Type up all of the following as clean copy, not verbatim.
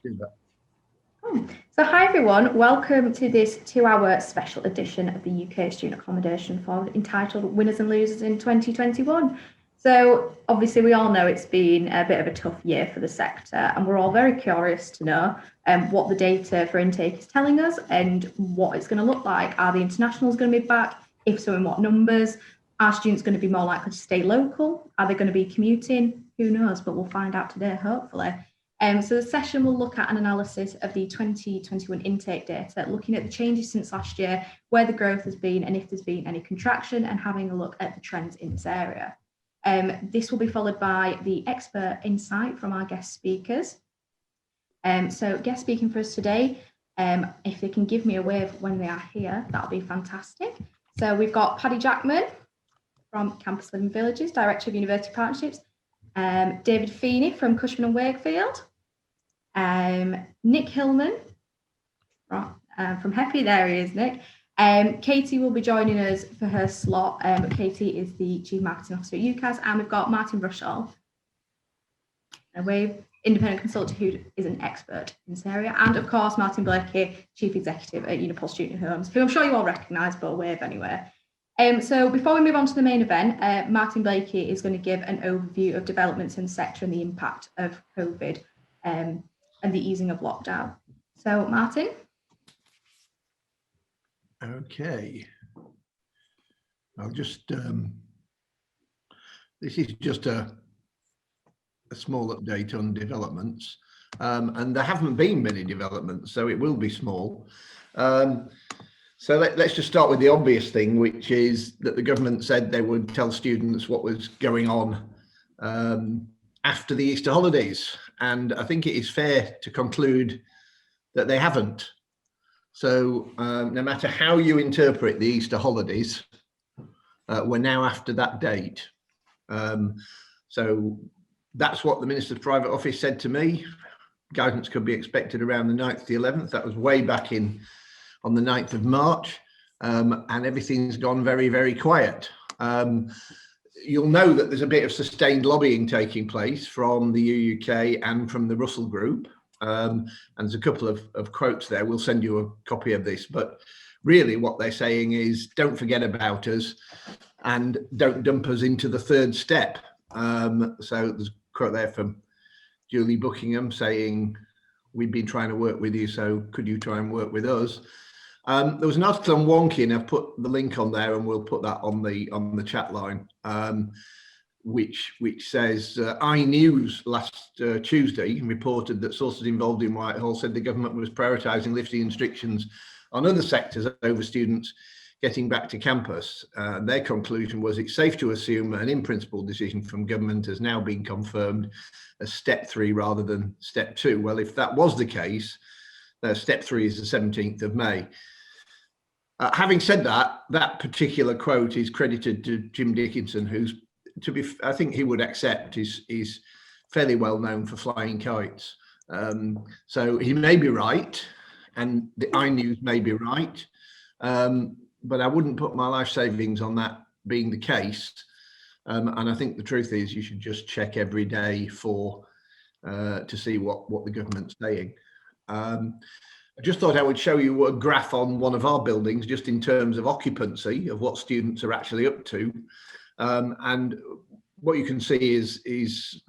do that. So hi everyone, welcome to this 2-hour special edition of the UK Student Accommodation Forum entitled Winners and Losers in 2021. So obviously we all know it's been a bit of a tough year for the sector, and we're all very curious to know what the data for intake is telling us and what it's going to look like. Are the internationals going to be back? If so, in what numbers? Are students going to be more likely to stay local? Are they going to be commuting? Who knows, but we'll find out today, hopefully. So the session will look at an analysis of the 2021 intake data, looking at the changes since last year, where the growth has been and if there's been any contraction, and having a look at the trends in this area. This will be followed by the expert insight from our guest speakers. So guest speaking for us today, if they can give me a wave when they are here, that'll be fantastic. So we've got Paddy Jackman from Campus Living Villages, Director of University Partnerships, David Feeney from Cushman and Wakefield, Nick Hillman from Happy, there he is, Nick. Katie will be joining us for her slot. Katie is the Chief Marketing Officer at UCAS, and we've got Martin Rushall, a independent consultant who is an expert in this area, and of course Martin Blakey, Chief Executive at Unipol Student Homes, who I'm sure you all recognise, but a wave anyway. So before we move on to the main event, Martin Blakey is going to give an overview of developments in the sector and the impact of COVID and the easing of lockdown. So Martin. Okay. I'll just, this is just a small update on developments, and there haven't been many developments, so it will be small. So let's just start with the obvious thing, which is that the government said they would tell students what was going on after the Easter holidays. And I think it is fair to conclude that they haven't. So no matter how you interpret the Easter holidays, we're now after that date. So that's what the Minister's Private Office said to me. Guidance could be expected around the 9th to the 11th. That was way back on the 9th of March, and everything's gone very, very quiet. You'll know that there's a bit of sustained lobbying taking place from the UUK and from the Russell Group, and there's a couple of quotes there. We'll send you a copy of this, but really what they're saying is don't forget about us and don't dump us into the third step. So there's a quote there from Julie Buckingham saying, we've been trying to work with you, so could you try and work with us? There was an article on Wonky, and I've put the link on there, and we'll put that on the chat line, which says iNews last Tuesday reported that sources involved in Whitehall said the government was prioritising lifting restrictions on other sectors over students getting back to campus. Their conclusion was it's safe to assume an in-principle decision from government has now been confirmed as step 3 rather than step 2. Well, if that was the case, step 3 is the 17th of May. Having said that, that particular quote is credited to Jim Dickinson, who's, I think he would accept, is fairly well known for flying kites. So he may be right, and the iNews may be right, but I wouldn't put my life savings on that being the case. And I think the truth is you should just check every day to see what the government's saying. I just thought I would show you a graph on one of our buildings, just in terms of occupancy of what students are actually up to. And what you can see is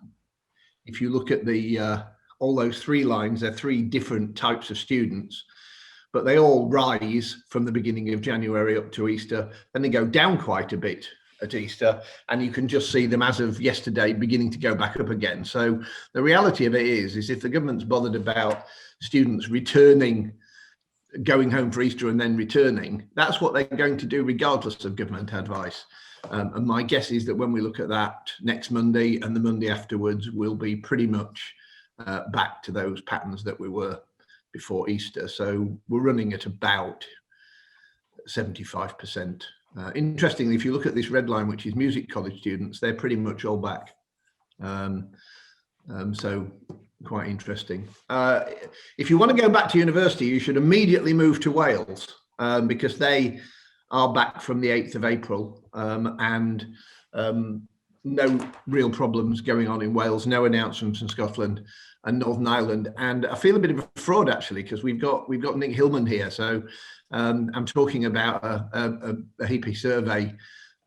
if you look at all those 3 lines, they're 3 different types of students, but they all rise from the beginning of January up to Easter, and they go down quite a bit at Easter, and you can just see them as of yesterday beginning to go back up again. So the reality of it is if the government's bothered about students returning, going home for Easter and then returning, that's what they're going to do regardless of government advice. And my guess is that when we look at that next Monday and the Monday afterwards, we'll be pretty much back to those patterns that we were before Easter. So we're running at about 75%. Interestingly, if you look at this red line, which is music college students, they're pretty much all back. So quite interesting. If you want to go back to university, you should immediately move to Wales, because they are back from the 8th of April, and no real problems going on in Wales, no announcements from Scotland. and Northern Ireland. And I feel a bit of a fraud actually, because we've got Nick Hillman here. So I'm talking about a HEPE survey,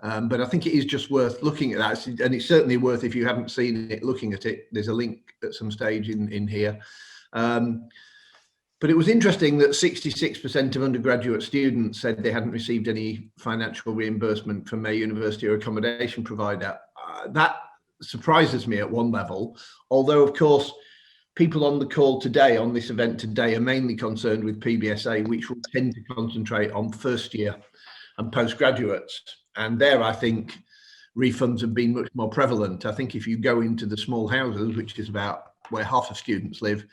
but I think it is just worth looking at that, and it's certainly worth, if you haven't seen it, looking at it. There's a link at some stage in here. But it was interesting that 66% of undergraduate students said they hadn't received any financial reimbursement from their university or accommodation provider. That surprises me at one level, although of course people on the call today, on this event today, are mainly concerned with PBSA, which will tend to concentrate on first year and postgraduates. And there, I think refunds have been much more prevalent. I think if you go into the small houses, which is about where half of students live,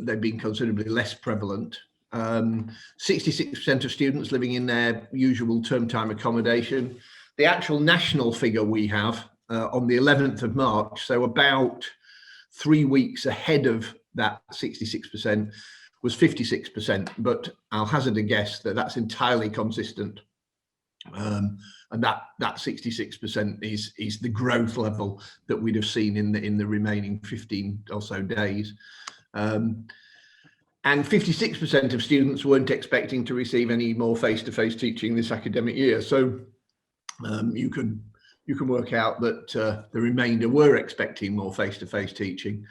they've been considerably less prevalent. 66% of students living in their usual term time accommodation. The actual national figure we have on the 11th of March, so about 3 weeks ahead of that 66%, was 56%, but I'll hazard a guess that that's entirely consistent. And that 66% is the growth level that we'd have seen in the remaining 15 or so days. And 56% of students weren't expecting to receive any more face-to-face teaching this academic year. So you can work out that the remainder were expecting more face-to-face teaching,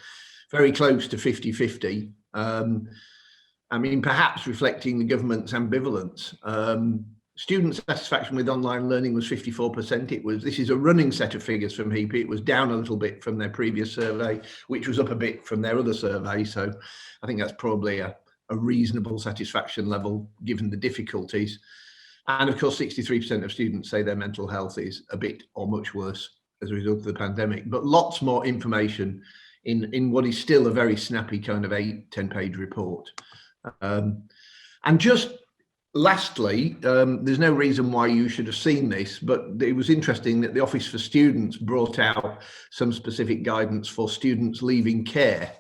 very close to 50-50. I mean, perhaps reflecting the government's ambivalence. Student satisfaction with online learning was 54%. This is a running set of figures from HEPE. It was down a little bit from their previous survey, which was up a bit from their other survey. So I think that's probably a reasonable satisfaction level given the difficulties. And of course, 63% of students say their mental health is a bit or much worse as a result of the pandemic. But lots more information in what is still a very snappy kind of 8-10 page report. And just lastly, there's no reason why you should have seen this, but it was interesting that the Office for Students brought out some specific guidance for students leaving care.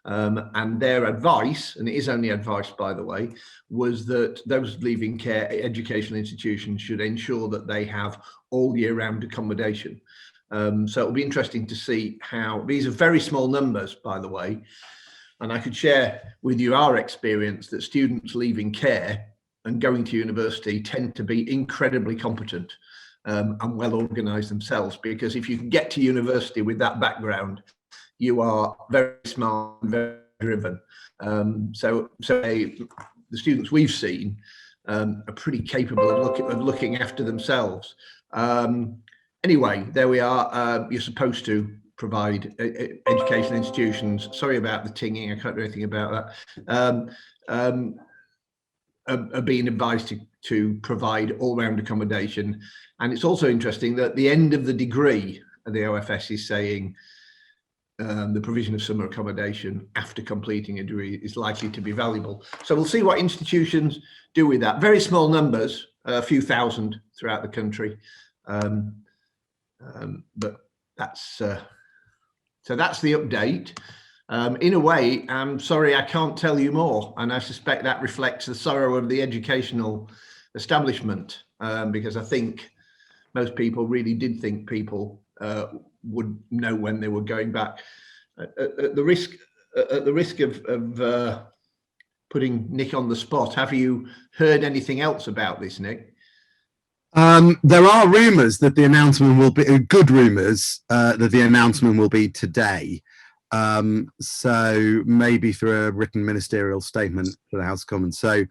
And their advice, and it is only advice, by the way, was that those leaving care educational institutions should ensure that they have all year round accommodation. So it'll be interesting to see how, these are very small numbers, by the way, and I could share with you our experience that students leaving care and going to university tend to be incredibly competent and well organised themselves, because if you can get to university with that background, you are very smart and very driven. So the students we've seen are pretty capable of looking after themselves. Anyway, there we are. You're supposed to provide education institutions. Sorry about the tinging. I can't do anything about that. Are being advised to provide all-round accommodation. And it's also interesting that the end of the degree, the OFS is saying the provision of summer accommodation after completing a degree is likely to be valuable. So we'll see what institutions do with that. Very small numbers, a few thousand throughout the country. But that's so that's the update. In a way, I'm sorry I can't tell you more, and I suspect that reflects the sorrow of the educational establishment, because I think most people really did think people would know when they were going back. At the risk of putting Nick on the spot, have you heard anything else about this, Nick? There are rumours that the announcement will be good rumours that the announcement will be today. So maybe through a written ministerial statement to the House of Commons. So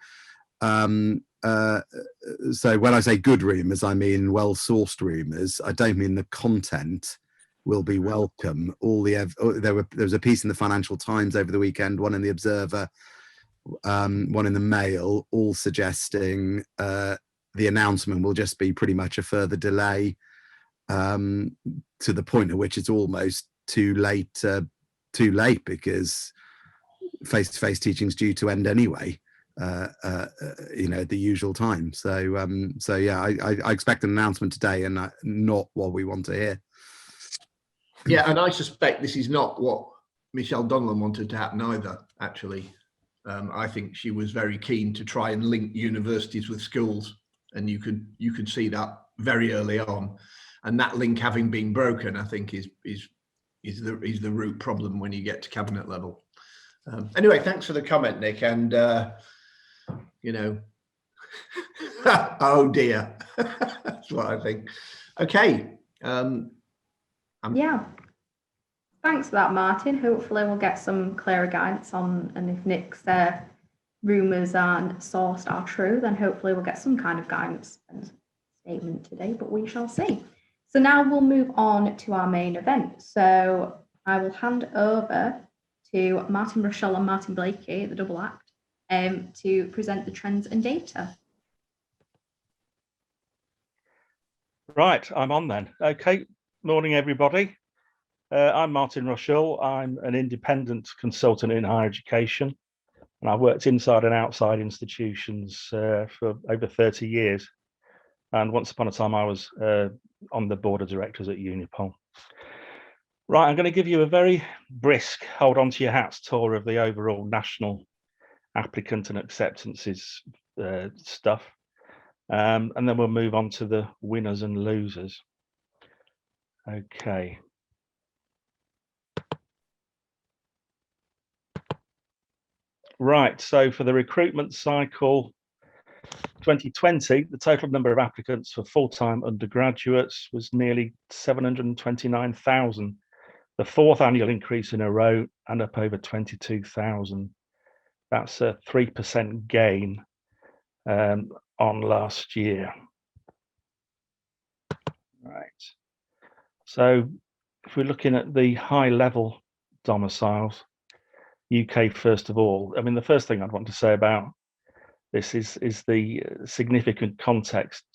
when I say good rumours, I mean well-sourced rumours. I don't mean the content will be welcome. There was a piece in the Financial Times over the weekend, one in the Observer, one in the Mail, all suggesting the announcement will just be pretty much a further delay, to the point at which it's almost too late because face-to-face teaching is due to end anyway, at the usual time. So yeah, I expect an announcement today, and not what we want to hear. Yeah, and I suspect this is not what Michelle Donlan wanted to happen either, actually. I think she was very keen to try and link universities with schools, and you could see that very early on. And that link having been broken, I think is is the root problem when you get to cabinet level. Anyway, thanks for the comment, Nick. And you know, oh dear, that's what I think. Okay. Yeah. Thanks for that, Martin. Hopefully we'll get some clearer guidance on, and if Nick's rumours and sourced are true, then hopefully we'll get some kind of guidance and statement today, but we shall see. So now we'll move on to our main event. So I will hand over to Martin Rushell and Martin Blakey, the double act, to present the trends and data. Right, I'm on then. Okay, morning everybody. I'm Martin Rushell. I'm an independent consultant in higher education, and I've worked inside and outside institutions for over 30 years. And once upon a time, I was on the board of directors at Unipol. Right, I'm going to give you a very brisk, hold on to your hats tour of the overall national applicant and acceptances stuff. And then we'll move on to the winners and losers. Okay. Right, so for the recruitment cycle 2020, the total number of applicants for full-time undergraduates was nearly 729,000, the fourth annual increase in a row, and up over 22,000. That's a 3% gain on last year. Right. So if we're looking at the high-level domiciles, UK first of all, I mean, the first thing I'd want to say about this is the significant context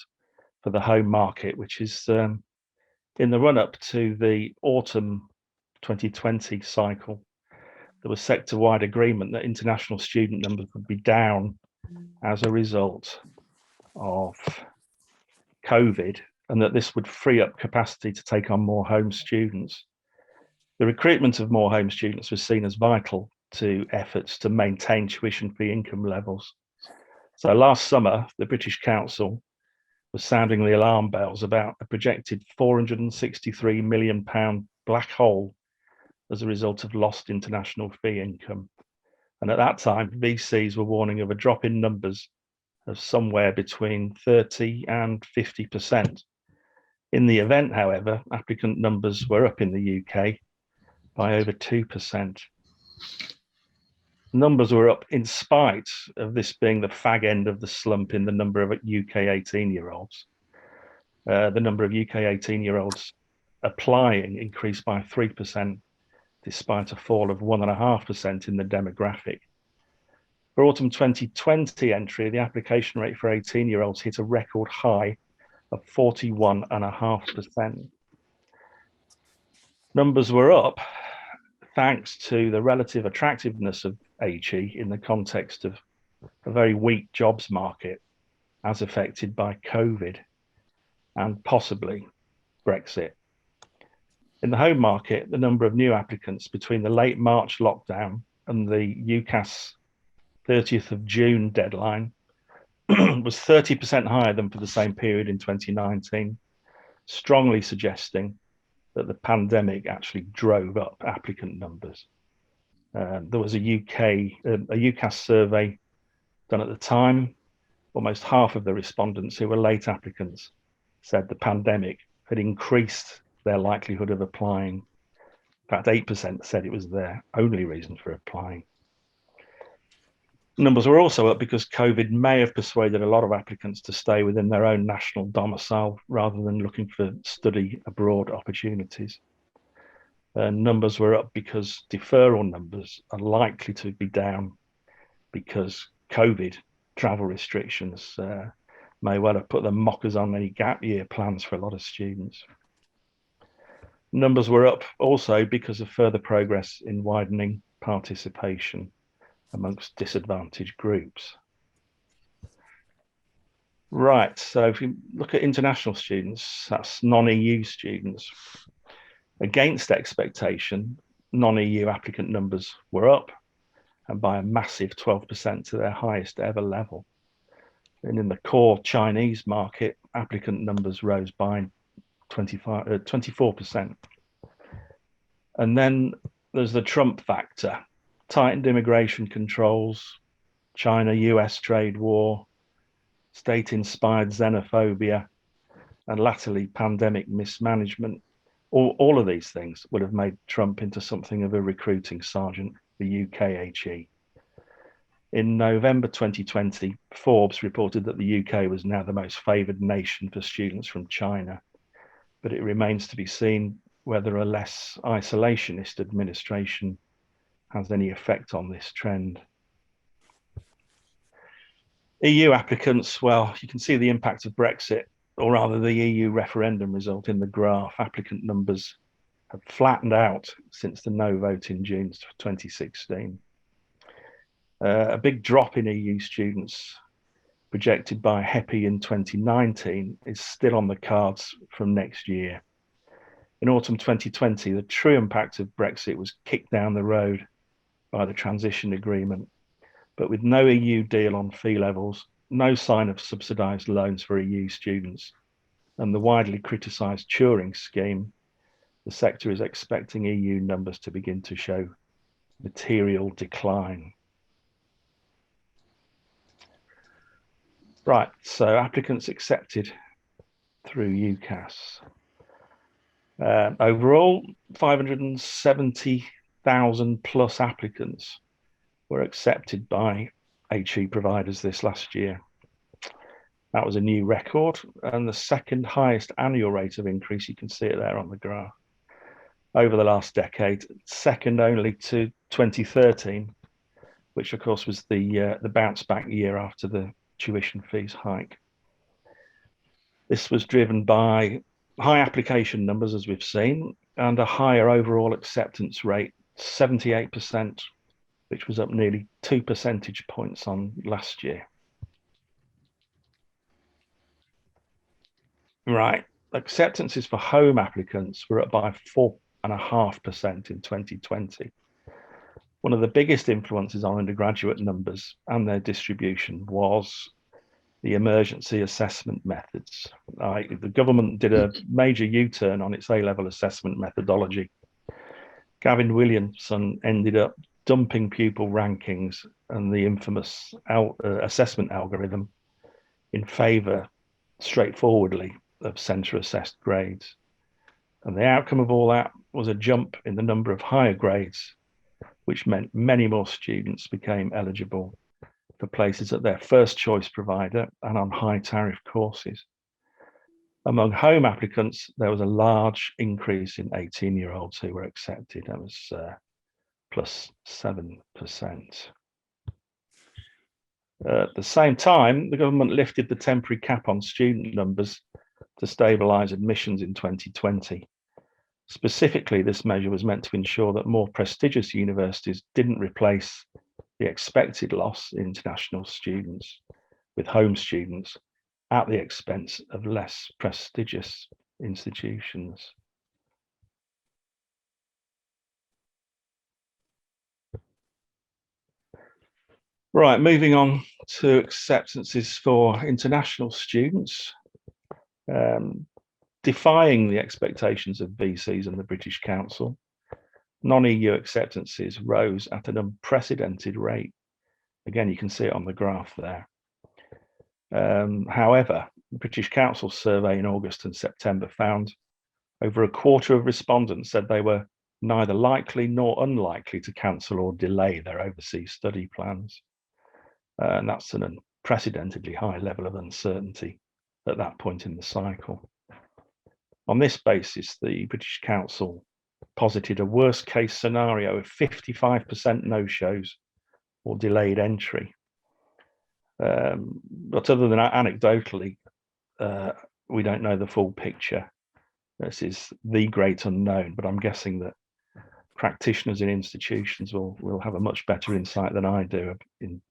for the home market, which is in the run-up to the autumn 2020 cycle. There was sector-wide agreement that international student numbers would be down as a result of COVID, and that this would free up capacity to take on more home students. The recruitment of more home students was seen as vital to efforts to maintain tuition fee income levels. So last summer, the British Council was sounding the alarm bells about a projected £463 million black hole as a result of lost international fee income. And at that time, VCs were warning of a drop in numbers of somewhere between 30 and 50%. In the event, however, applicant numbers were up in the UK by over 2%. Numbers were up in spite of this being the fag end of the slump in the number of UK 18-year-olds. The number of UK 18-year-olds applying increased by 3%, despite a fall of 1.5% in the demographic. For autumn 2020 entry, the application rate for 18-year-olds hit a record high of 41.5%. Numbers were up thanks to the relative attractiveness of HE in the context of a very weak jobs market as affected by COVID and possibly Brexit. In the home market, the number of new applicants between the late March lockdown and the UCAS 30th of June deadline was 30% higher than for the same period in 2019, strongly suggesting that the pandemic actually drove up applicant numbers. There was a UCAS survey done at the time. Almost half of the respondents who were late applicants said the pandemic had increased their likelihood of applying. In fact, 8% said it was their only reason for applying. Numbers were also up because COVID may have persuaded a lot of applicants to stay within their own national domicile rather than looking for study abroad opportunities. Numbers were up because deferral numbers are likely to be down because COVID travel restrictions may well have put the mockers on any gap year plans for a lot of students. Numbers were up also because of further progress in widening participation amongst disadvantaged groups. Right, so if you look at international students, that's non-EU students. Against expectation, non-EU applicant numbers were up, and by a massive 12% to their highest ever level. And in the core Chinese market, applicant numbers rose by 24%. And then there's the Trump factor, tightened immigration controls, China-US trade war, state-inspired xenophobia, and latterly pandemic mismanagement. All of these things would have made Trump into something of a recruiting sergeant for UKHE. In November 2020, Forbes reported that the UK was now the most favoured nation for students from China, but it remains to be seen whether a less isolationist administration has any effect on this trend. EU applicants, well, you can see the impact of Brexit, or rather the EU referendum result in the graph. Applicant numbers have flattened out since the no vote in June 2016. A big drop in EU students projected by HEPI in 2019 is still on the cards from next year. In autumn 2020, the true impact of Brexit was kicked down the road by the transition agreement, but with no EU deal on fee levels, no sign of subsidised loans for EU students, and the widely criticised Turing scheme, the sector is expecting EU numbers to begin to show material decline. Right, so applicants accepted through UCAS. Overall, 570,000 plus applicants were accepted by HE providers this last year. That was a new record and the second highest annual rate of increase. You can see it there on the graph over the last decade, second only to 2013, which of course was the bounce back year after the tuition fees hike. This was driven by high application numbers, as we've seen, and a higher overall acceptance rate, 78%, which was up nearly 2 percentage points on last year. Right, acceptances for home applicants were up by 4.5% in 2020. One of the biggest influences on undergraduate numbers and their distribution was the emergency assessment methods. The government did a major U-turn on its A-level assessment methodology. Gavin Williamson ended up dumping pupil rankings and the infamous assessment algorithm in favour, straightforwardly, of centre-assessed grades. And the outcome of all that was a jump in the number of higher grades, which meant many more students became eligible for places at their first choice provider and on high tariff courses. Among home applicants, there was a large increase in 18-year-olds who were accepted. That was plus 7%. At the same time, the government lifted the temporary cap on student numbers to stabilise admissions in 2020. Specifically, this measure was meant to ensure that more prestigious universities didn't replace the expected loss in international students with home students at the expense of less prestigious institutions. Right, moving on to acceptances for international students. Defying the expectations of VCs and the British Council, non-EU acceptances rose at an unprecedented rate. Again, you can see it on the graph there. However, the British Council survey in August and September found over a quarter of respondents said they were neither likely nor unlikely to cancel or delay their overseas study plans. And that's an unprecedentedly high level of uncertainty at that point in the cycle. On this basis, the British Council posited a worst case scenario of 55% no-shows or delayed entry. But other than that, anecdotally, we don't know the full picture. This is the great unknown, but I'm guessing that practitioners in institutions will have a much better insight than I do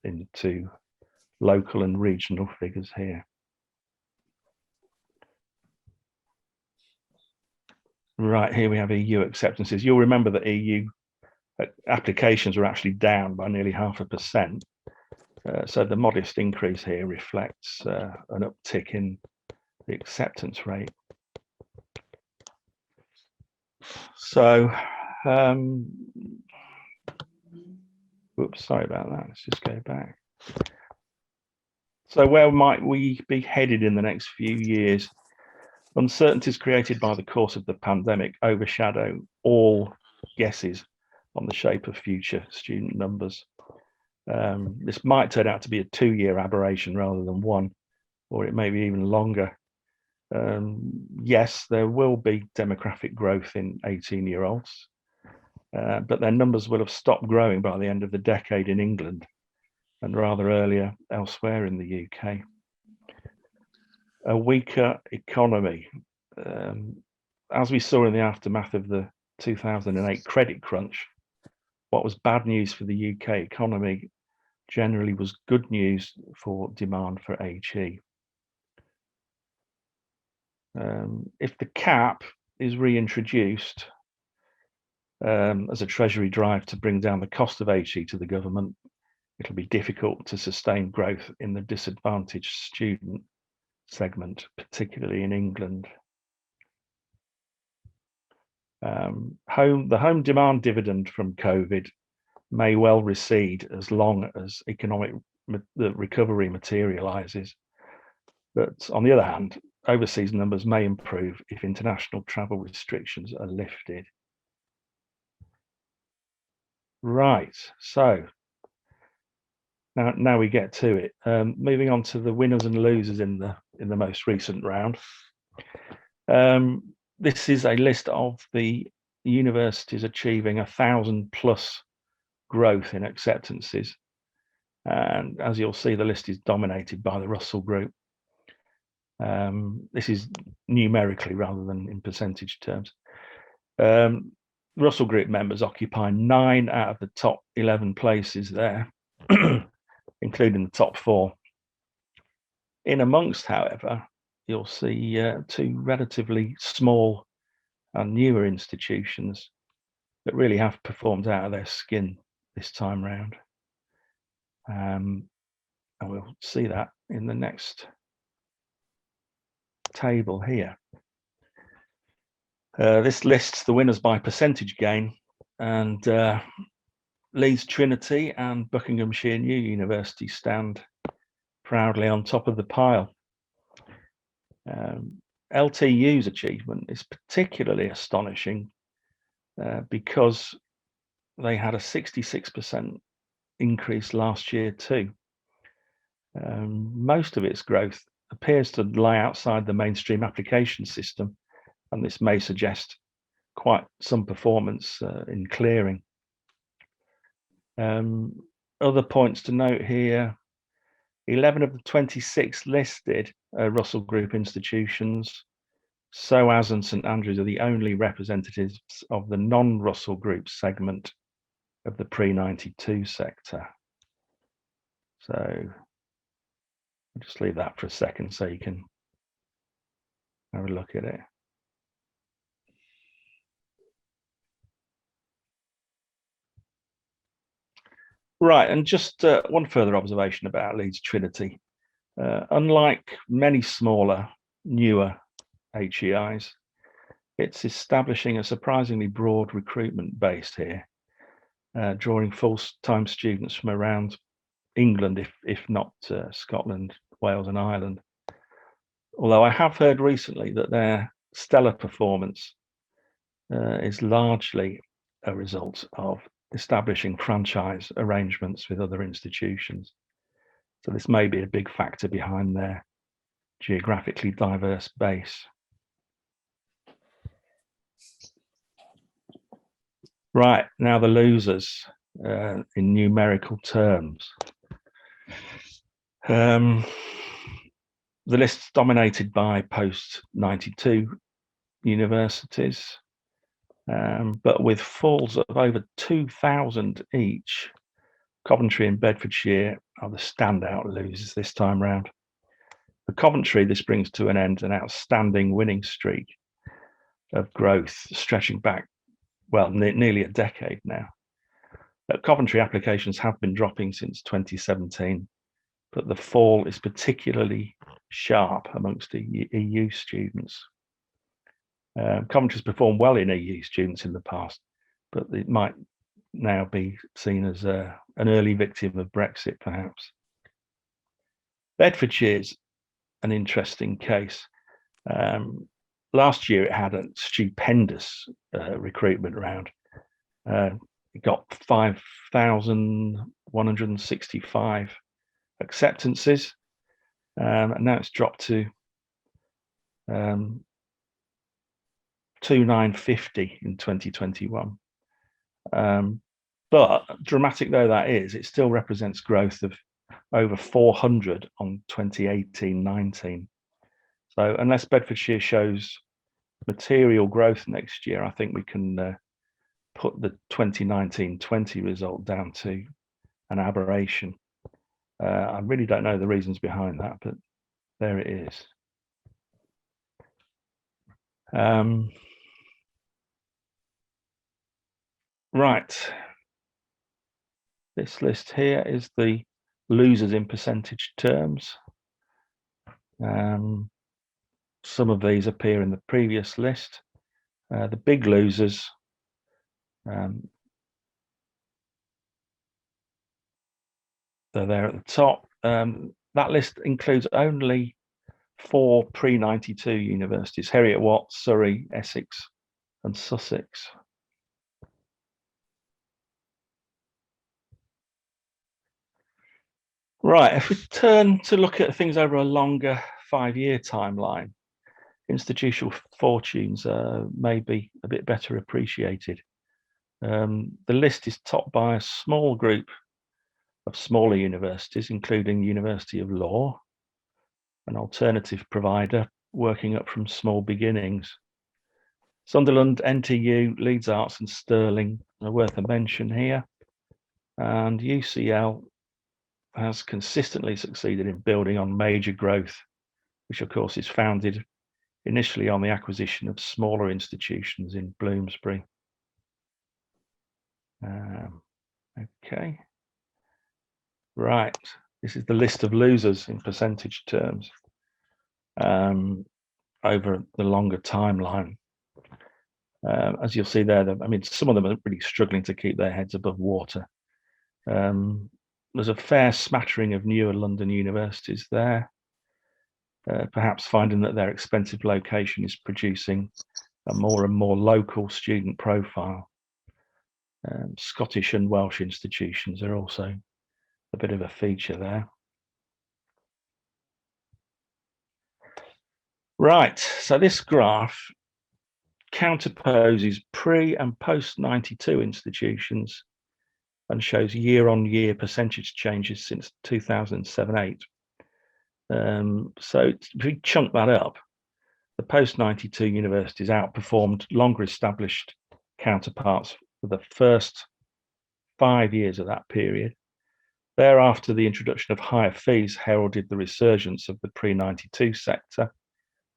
into local and regional figures here. Right, here we have EU acceptances. You'll remember that EU applications were actually down by nearly 0.5%. So the modest increase here reflects an uptick in the acceptance rate. So Whoops, sorry about that. Let's just go back. So where might we be headed in the next few years? Uncertainties created by the course of the pandemic overshadow all guesses on the shape of future student numbers. This might turn out to be a 2-year aberration rather than one, or it may be even longer. Yes, there will be demographic growth in 18-year-olds, but their numbers will have stopped growing by the end of the decade in England and rather earlier elsewhere in the UK. A weaker economy. As we saw in the aftermath of the 2008 credit crunch, what was bad news for the UK economy generally was good news for demand for HE. If the cap is reintroduced as a Treasury drive to bring down the cost of HE to the government, it'll be difficult to sustain growth in the disadvantaged student segment, particularly in England. The home demand dividend from COVID may well recede as long as economic recovery materializes. But on the other hand, overseas numbers may improve if international travel restrictions are lifted. Right, so now we get to it. Moving on to the winners and losers in the most recent round. This is a list of the universities achieving 1,000+ growth in acceptances. And as you'll see, the list is dominated by the Russell Group. This is numerically rather than in percentage terms. Russell Group members occupy 9 out of the top 11 places there, including the top 4. In amongst, however, you'll see 2 relatively small and newer institutions that really have performed out of their skin this time round. And we'll see that in the next table here. This lists the winners by percentage gain, and Leeds Trinity and Buckinghamshire New University stand proudly on top of the pile. LTU's achievement is particularly astonishing because they had a 66% increase last year too. Most of its growth appears to lie outside the mainstream application system, and this may suggest quite some performance in clearing. Other points to note here: 11 of the 26 listed Russell Group institutions, SOAS and St Andrews, are the only representatives of the non-Russell Group segment of the pre-92 sector. So I'll just leave that for a second so you can have a look at it. Right, and just one further observation about Leeds Trinity. Unlike many smaller, newer HEIs, it's establishing a surprisingly broad recruitment base here, drawing full-time students from around England, if not Scotland, Wales and Ireland. Although I have heard recently that their stellar performance is largely a result of establishing franchise arrangements with other institutions. So this may be a big factor behind their geographically diverse base. Right, now the losers in numerical terms. The list's dominated by post-92 universities, but with falls of over 2,000 each. Coventry and Bedfordshire are the standout losers this time round. For Coventry, this brings to an end an outstanding winning streak of growth stretching back, well, nearly a decade now. Coventry applications have been dropping since 2017, but the fall is particularly sharp amongst the EU students. Coventry's performed well in EU students in the past, but it might now be seen as an early victim of Brexit, perhaps. Bedfordshire's an interesting case. Last year it had a stupendous recruitment round. It got 5,165 acceptances, and now it's dropped to 2,950 in 2021. But dramatic though that is, it still represents growth of over 400 on 2018-19. So unless Bedfordshire shows material growth next year, I think we can put the 2019-20 result down to an aberration. I really don't know the reasons behind that, but there it is. Right. This list here is the losers in percentage terms. Some of these appear in the previous list. The big losers, they're there at the top. That list includes only 4 pre-92 universities: Heriot-Watt, Surrey, Essex and Sussex. Right, if we turn to look at things over a longer 5-year timeline, institutional fortunes may be a bit better appreciated. The list is topped by a small group of smaller universities, including University of Law, an alternative provider working up from small beginnings. Sunderland, NTU, Leeds Arts and Stirling are worth a mention here. And UCL has consistently succeeded in building on major growth, which of course is founded initially on the acquisition of smaller institutions in Bloomsbury. Okay. Right, this is the list of losers in percentage terms over the longer timeline. As you'll see there, I mean, some of them are really struggling to keep their heads above water. There's a fair smattering of newer London universities there, perhaps finding that their expensive location is producing a more and more local student profile. Scottish and Welsh institutions are also a bit of a feature there. Right, so this graph counterposes pre and post 92 institutions and shows year-on-year percentage changes since 2007-8. So if we chunk that up, the post 92 universities outperformed longer established counterparts for the first 5 years of that period. Thereafter, the introduction of higher fees heralded the resurgence of the pre-92 sector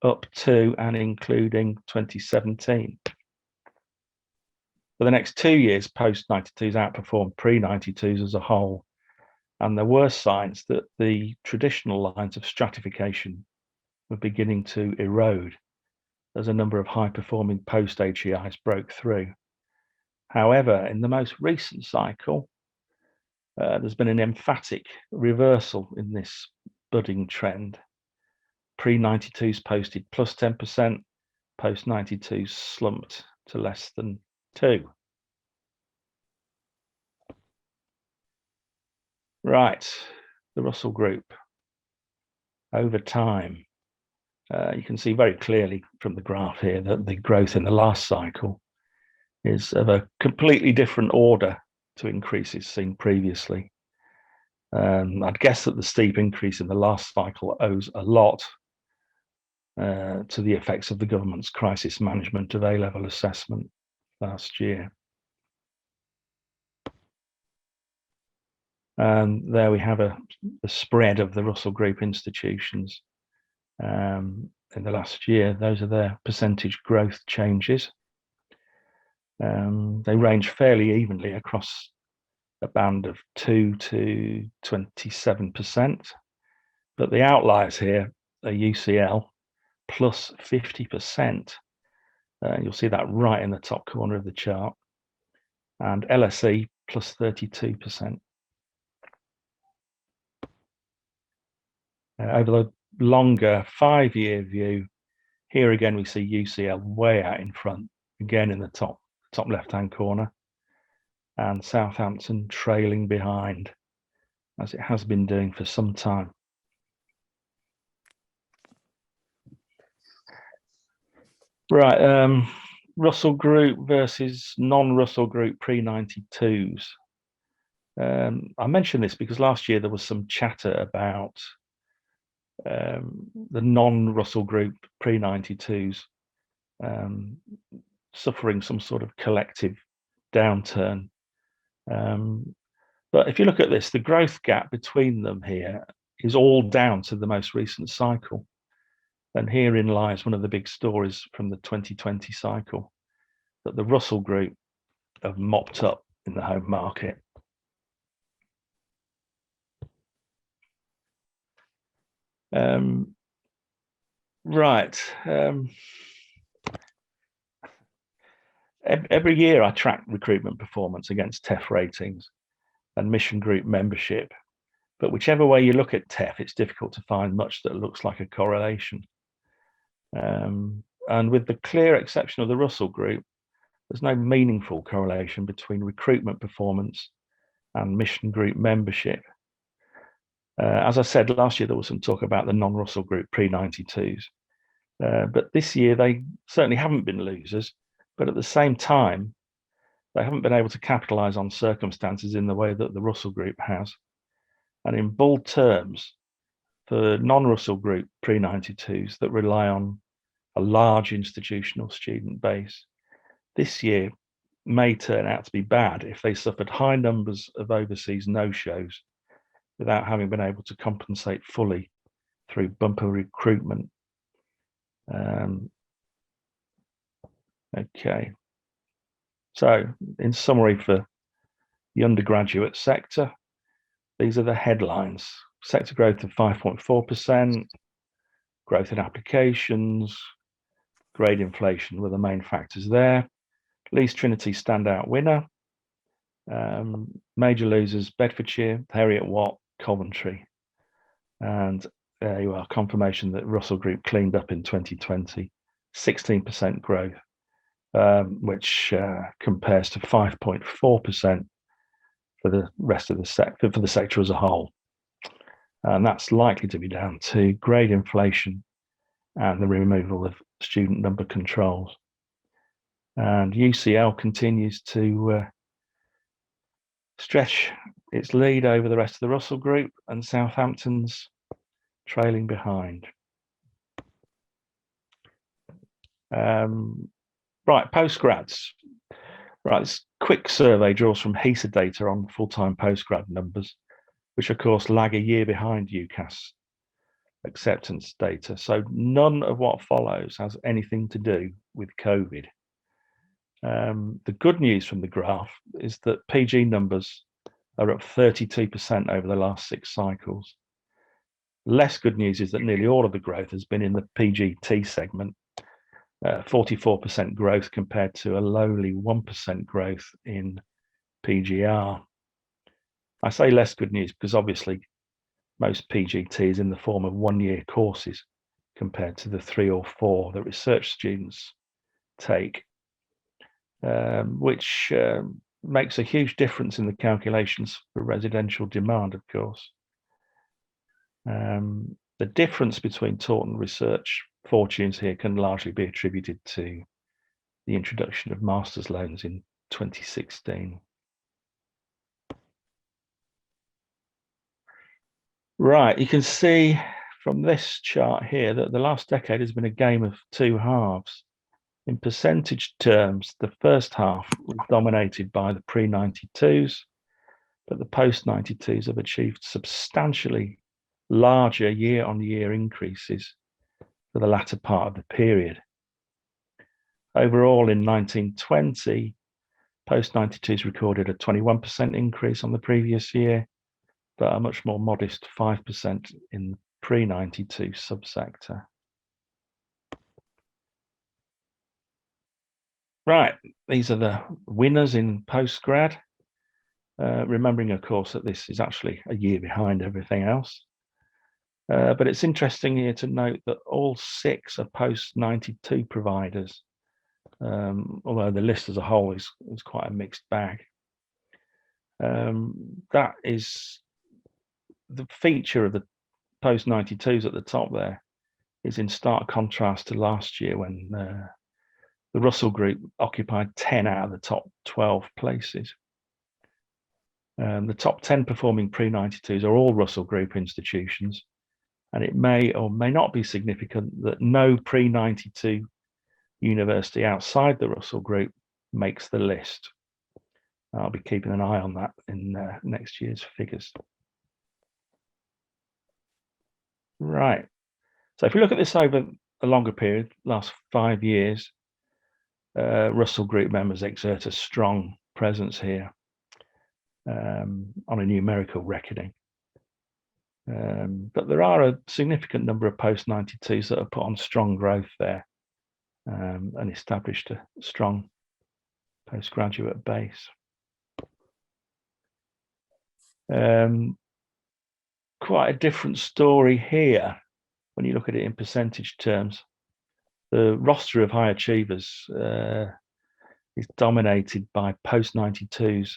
up to and including 2017. For the next 2 years, post-92s outperformed pre-92s as a whole, and there were signs that the traditional lines of stratification were beginning to erode as a number of high-performing post-HEIs broke through. However, in the most recent cycle, there's been an emphatic reversal in this budding trend. Pre-92s posted plus 10%, post-92s slumped to less than 2%. Right, the Russell Group. Over time, you can see very clearly from the graph here that the growth in the last cycle is of a completely different order to increases seen previously. I'd guess that the steep increase in the last cycle owes a lot to the effects of the government's crisis management of A-level assessment last year. And there we have a spread of the Russell Group institutions in the last year. Those are their percentage growth changes. They range fairly evenly across a band of 2 to 27%, but the outliers here are UCL plus 50%. You'll see that right in the top corner of the chart. and LSE plus 32%. Over the longer 5-year view, here again we see UCL way out in front, again in the top left-hand corner, and Southampton trailing behind, as it has been doing for some time. Right, Russell Group versus non-Russell Group pre-92s. I mentioned this because last year there was some chatter about the non-Russell Group pre-92s suffering some sort of collective downturn. But if you look at this, the growth gap between them here is all down to the most recent cycle. And herein lies one of the big stories from the 2020 cycle, that the Russell Group have mopped up in the home market. Every year I track recruitment performance against TEF ratings and mission group membership. But whichever way you look at TEF, it's difficult to find much that looks like a correlation. And with the clear exception of the Russell Group, there's no meaningful correlation between recruitment performance and mission group membership. As I said, last year there was some talk about the non-Russell Group pre-92s. But this year they certainly haven't been losers, but at the same time, they haven't been able to capitalise on circumstances in the way that the Russell Group has. And in bold terms, for non-Russell Group pre-92s that rely on a large institutional student base, this year may turn out to be bad if they suffered high numbers of overseas no-shows without having been able to compensate fully through bumper recruitment. Okay. So, in summary for the undergraduate sector, these are the headlines. Sector growth of 5.4%, growth in applications, grade inflation were the main factors there. Leeds Trinity standout winner. Major losers, Bedfordshire, Heriot-Watt, Coventry. And there you are, confirmation that Russell Group cleaned up in 2020, 16% growth, which compares to 5.4% for the rest of the sector, for the sector as a whole. And that's likely to be down to grade inflation and the removal of student number controls. And UCL continues to stretch its lead over the rest of the Russell Group, and Southampton's trailing behind. Right, postgrads. Right, this quick survey draws from HESA data on full-time postgrad numbers, which of course lag a year behind UCAS acceptance data. So none of what follows has anything to do with COVID. The good news from the graph is that PG numbers are up 32% over the last 6 cycles. Less good news is that nearly all of the growth has been in the PGT segment, 44% growth compared to a lowly 1% growth in PGR. I say less good news because obviously most PGT is in the form of 1-year courses compared to the 3 or 4 that research students take, which makes a huge difference in the calculations for residential demand, of course. The difference between taught and research fortunes here can largely be attributed to the introduction of master's loans in 2016. Right, you can see from this chart here that the last decade has been a game of 2 halves. In percentage terms, the first half was dominated by the pre-92s, but the post-92s have achieved substantially larger year-on-year increases for the latter part of the period. Overall, in 1920, post-92s recorded a 21% increase on the previous year, but a much more modest 5% in the pre-92 subsector. Right, these are the winners in postgrad. Remembering, of course, that this is actually a year behind everything else. But it's interesting here to note that all 6 are post-92 providers, although the list as a whole is quite a mixed bag. That is the feature of the post-92s at the top there is in stark contrast to last year when the Russell Group occupied 10 out of the top 12 places. The top 10 performing pre-92s are all Russell Group institutions, and it may or may not be significant that no pre-92 university outside the Russell Group makes the list. I'll be keeping an eye on that in next year's figures. Right. So if we look at this over a longer period, last 5 years, Russell Group members exert a strong presence here on a numerical reckoning. But there are a significant number of post-92s that have put on strong growth there and established a strong postgraduate base. Quite a different story here when you look at it in percentage terms. The roster of high achievers is dominated by post-92s,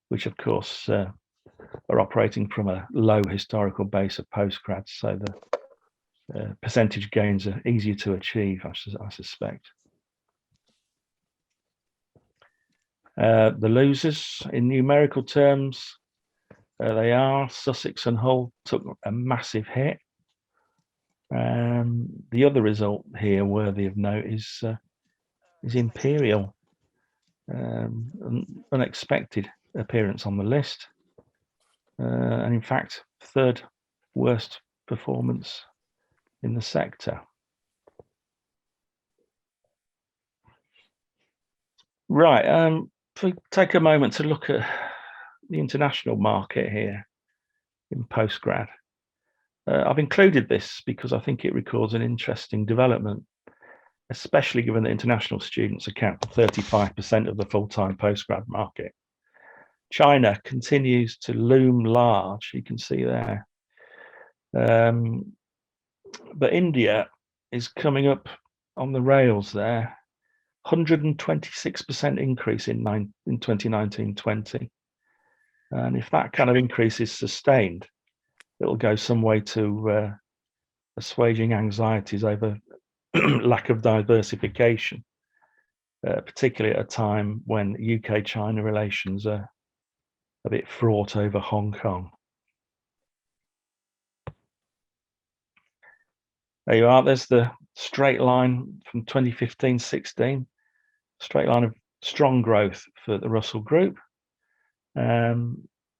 which of course are operating from a low historical base of postgrads, so the percentage gains are easier to achieve, I suspect. The losers in numerical terms, they are Sussex and Hull took a massive hit. The other result here worthy of note is Imperial, an unexpected appearance on the list, and in fact 3rd worst performance in the sector. Right, if we take a moment to look at the international market here in postgrad. I've included this because I think it records an interesting development, especially given that international students account for 35% of the full-time postgrad market. China continues to loom large, you can see there. But India is coming up on the rails there. 126% increase in 2019-20. And if that kind of increase is sustained, it'll go some way to assuaging anxieties over lack of diversification, particularly at a time when UK-China relations are a bit fraught over Hong Kong. There you are, there's the straight line from 2015-16, straight line of strong growth for the Russell Group. But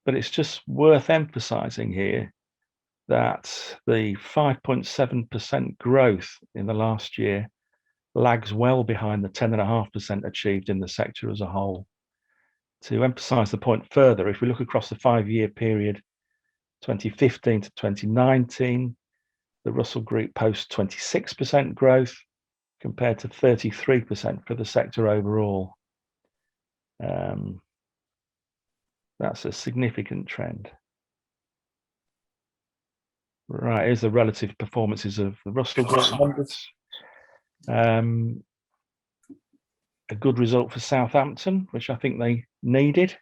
it's just worth emphasizing here that the 5.7% growth in the last year lags well behind the 10.5% achieved in the sector as a whole. To emphasize the point further, if we look across the 5-year period, 2015 to 2019, the Russell Group posts 26% growth compared to 33% for the sector overall. That's a significant trend. Right, here's the relative performances of the Russell Group members. A good result for Southampton, which I think they needed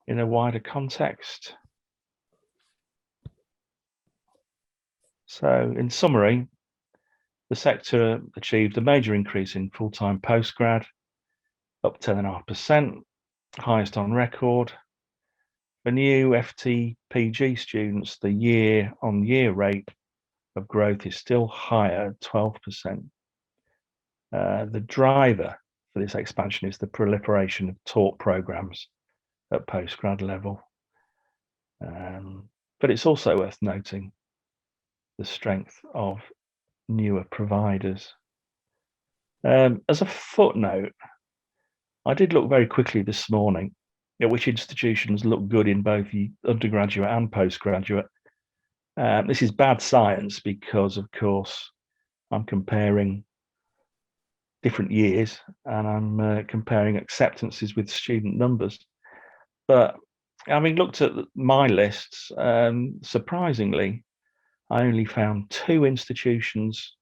in a wider context. So in summary, the sector achieved a major increase in full-time postgrad, up 10.5%, highest on record. For new FTPG students, the year-on-year rate of growth is still higher at 12%. The driver for this expansion is the proliferation of taught programs at postgrad level. But it's also worth noting the strength of newer providers. As a footnote, I did look very quickly this morning at which institutions look good in both undergraduate and postgraduate. This is bad science because, of course, I'm comparing different years, and I'm comparing acceptances with student numbers. But having looked at my lists, surprisingly, I only found 2 institutions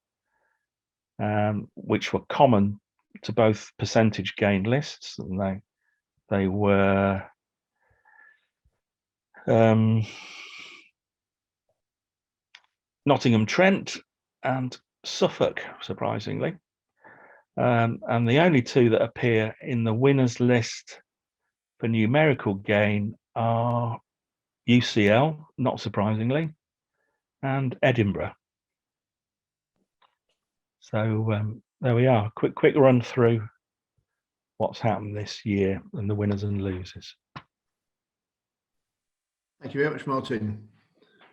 which were common to both percentage gain lists, and they were Nottingham Trent and Suffolk, surprisingly. And the only 2 that appear in the winners list for numerical gain are UCL, not surprisingly, and Edinburgh. So there we are. Quick run through what's happened this year and the winners and losers. Thank you very much, Martin.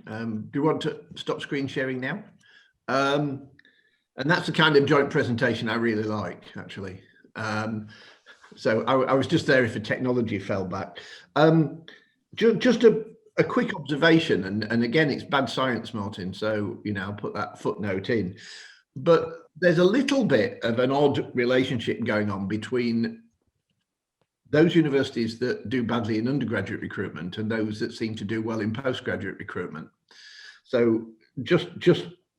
Do you want to stop screen sharing now? And that's the kind of joint presentation I really like, actually. So I was just there if the technology fell back. Just a quick observation, and again, it's bad science, Martin, so, I'll put that footnote in. But there's a little bit of an odd relationship going on between those universities that do badly in undergraduate recruitment and those that seem to do well in postgraduate recruitment. So just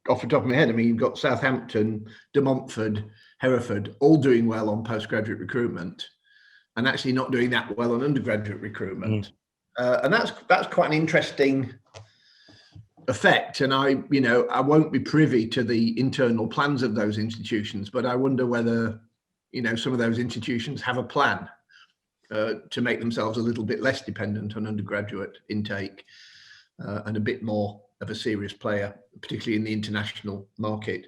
off the top of my head, I mean, you've got Southampton, De Montfort, Hereford, all doing well on postgraduate recruitment, and actually not doing that well on undergraduate recruitment. And that's quite an interesting effect. And I won't be privy to the internal plans of those institutions, but I wonder whether, some of those institutions have a plan to make themselves a little bit less dependent on undergraduate intake and a bit more of a serious player, particularly in the international market.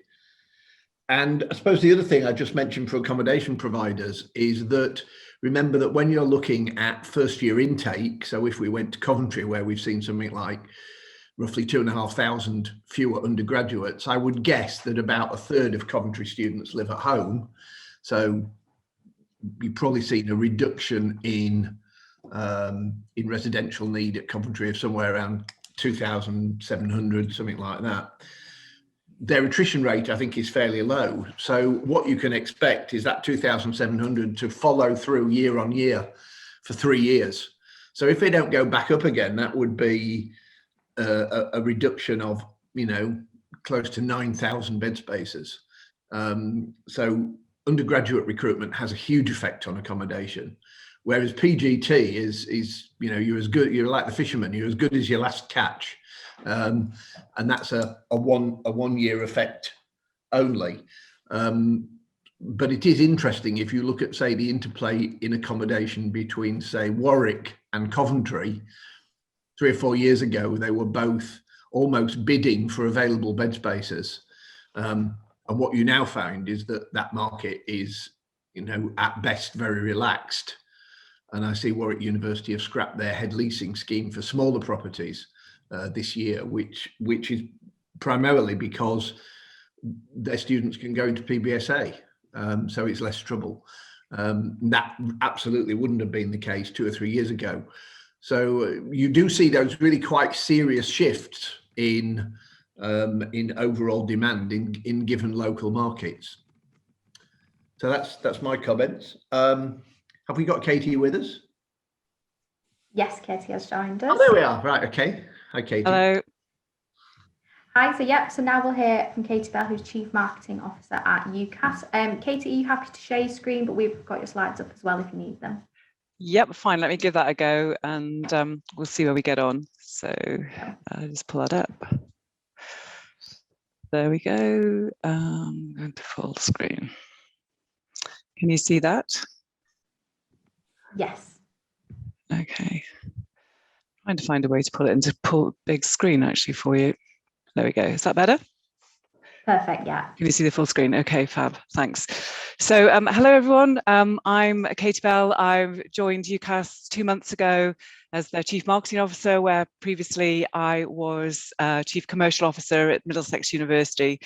And I suppose the other thing I just mentioned for accommodation providers is that, remember that when you're looking at first year intake, so if we went to Coventry, where we've seen something like roughly 2,500 fewer undergraduates, I would guess that about a third of Coventry students live at home. So you've probably seen a reduction in residential need at Coventry of somewhere around 2,700, something like that. Their attrition rate, I think, is fairly low. So what you can expect is that 2,700 to follow through year on year for 3 years. So if they don't go back up again, that would be a reduction of, close to 9,000 bed spaces. So undergraduate recruitment has a huge effect on accommodation, whereas PGT is you're like the fisherman, you're as good as your last catch, and that's a 1 year effect only. But it is interesting if you look at, say, the interplay in accommodation between, say, Warwick and Coventry. 3 or 4 years ago, they were both almost bidding for available bed spaces. And what you now find is that market is, at best very relaxed. And I see Warwick University have scrapped their head leasing scheme for smaller properties this year, which is primarily because their students can go into PBSA. So it's less trouble. That absolutely wouldn't have been the case 2 or 3 years ago. So you do see those really quite serious shifts in overall demand in given local markets. So that's my comments. Have we got Katie with us? Yes, Katie has joined us. Oh, there we are. Right. Okay. Hi, Katie. Hello. Hi. So now we'll hear from Katie Bell, who's Chief Marketing Officer at UCAS. Katie, are you happy to share your screen? But we've got your slides up as well if you need them. Yep, fine. Let me give that a go, and we'll see where we get on. So just pull that up. There we go. I'm going to full screen. Can you see that? Yes. Okay. Trying to find a way to pull it into big screen actually for you. There we go. Is that better? Perfect, yeah. Can you see the full screen? Okay, fab. Thanks. So hello, everyone. I'm Katie Bell. I joined UCAS 2 months ago as their Chief Marketing Officer, where previously I was Chief Commercial Officer at Middlesex University.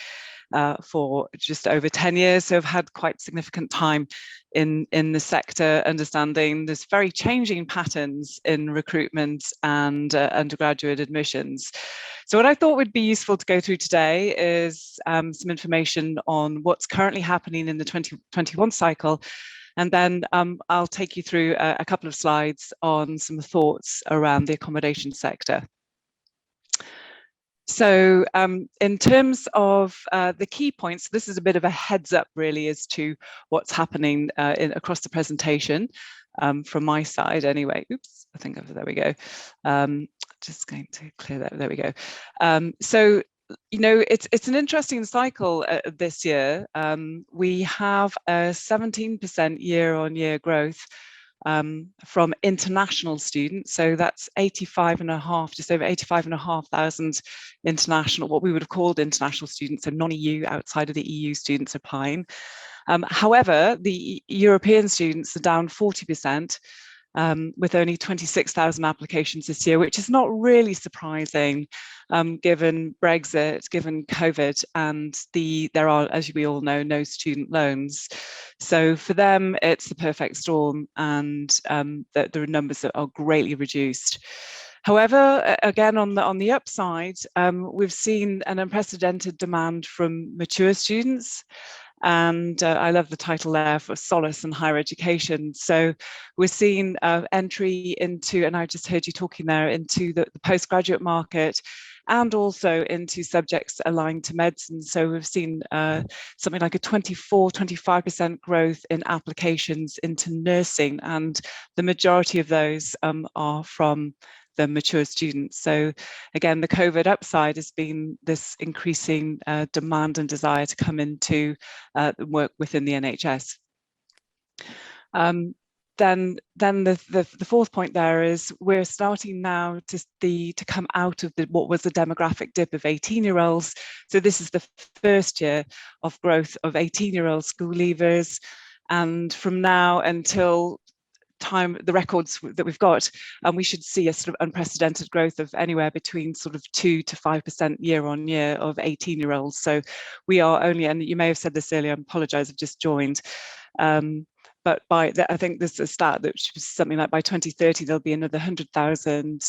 for just over 10 years, so I've had quite significant time in the sector, understanding there's very changing patterns in recruitment and undergraduate admissions. So what I thought would be useful to go through today is some information on what's currently happening in the 2021 cycle, and then I'll take you through a couple of slides on some thoughts around the accommodation sector. So in terms of the key points, this is a bit of a heads up really as to what's happening across the presentation from my side anyway. Oops, I think there we go. Just going to clear that, there we go. So, you know, it's an interesting cycle this year. We have a 17% year-on-year growth from international students. So that's 85.5, just over 85,500 international, what we would have called international students, so non-EU, outside of the EU students applying. However, the European students are down 40%. With only 26,000 applications this year, which is not really surprising given Brexit, given COVID, and there are, as we all know, no student loans. So for them, it's the perfect storm, and the numbers are greatly reduced. However, again, on the upside, we've seen an unprecedented demand from mature students. And I love the title there for solace and higher education. So we're seeing entry into, and I just heard you talking there, into the postgraduate market and also into subjects aligned to medicine. So we've seen something like a 25% growth in applications into nursing, and the majority of those are from the mature students. So again, the COVID upside has been this increasing demand and desire to come into work within the NHS. Then the fourth point there is we're starting now to come out of what was the demographic dip of 18-year-olds. So this is the first year of growth of 18-year-old school leavers, and from now until the records that we've got, and we should see a sort of unprecedented growth of anywhere between sort of 2 to 5% year on year of 18-year-olds. So we are only, and you may have said this earlier, I apologize, I've just joined. But I think there's a stat that was something like by 2030, there'll be another 100,000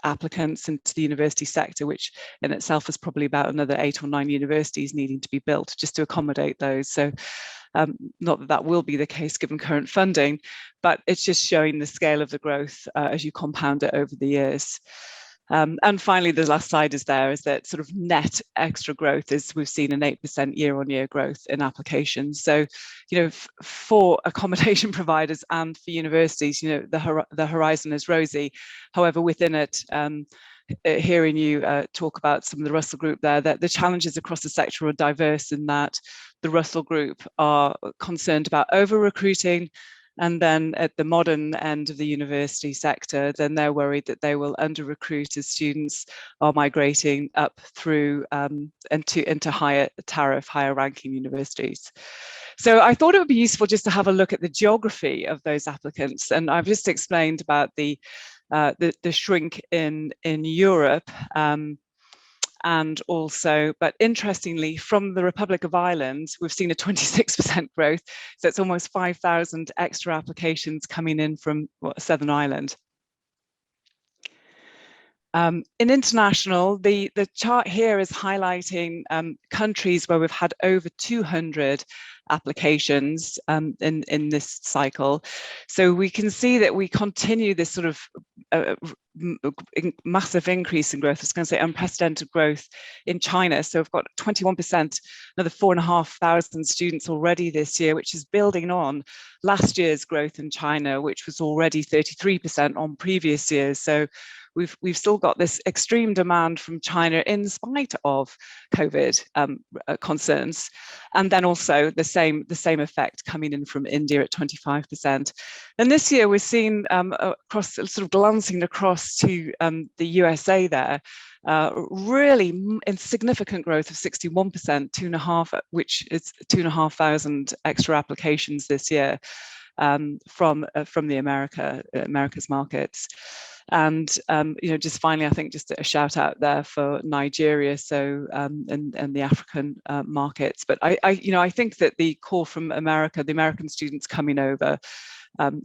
applicants into the university sector, which in itself is probably about another 8 or 9 universities needing to be built just to accommodate those. So not that that will be the case given current funding, but it's just showing the scale of the growth as you compound it over the years. And finally, the last slide is that sort of net extra growth is we've seen an 8% year-on-year growth in applications. So, you know, for accommodation providers and for universities, you know, the horizon is rosy. However, within it, hearing you talk about some of the Russell Group there, that the challenges across the sector are diverse in that the Russell Group are concerned about over-recruiting, and then at the modern end of the university sector, then they're worried that they will under-recruit as students are migrating up through into higher tariff, higher ranking universities. So I thought it would be useful just to have a look at the geography of those applicants. And I've just explained about the shrink in Europe, and also, but interestingly, from the Republic of Ireland, we've seen a 26% growth. So it's almost 5,000 extra applications coming in from Southern Ireland. In international, the chart here is highlighting countries where we've had over 200 applications in this cycle. So we can see that we continue this sort of massive increase in growth. I was going to say unprecedented growth in China. So we've got 21%, another 4,500 students already this year, which is building on last year's growth in China, which was already 33% on previous years. So we've still got this extreme demand from China in spite of COVID concerns, and then also the same effect coming in from India at 25%. And this year we're seeing across, sort of glancing across to the USA there, really insignificant growth of 61%, which is 2,500 extra applications this year. from the America's markets. And just finally, I think just a shout out there for Nigeria, so and the African markets. But I think that the call from America, the American students coming over,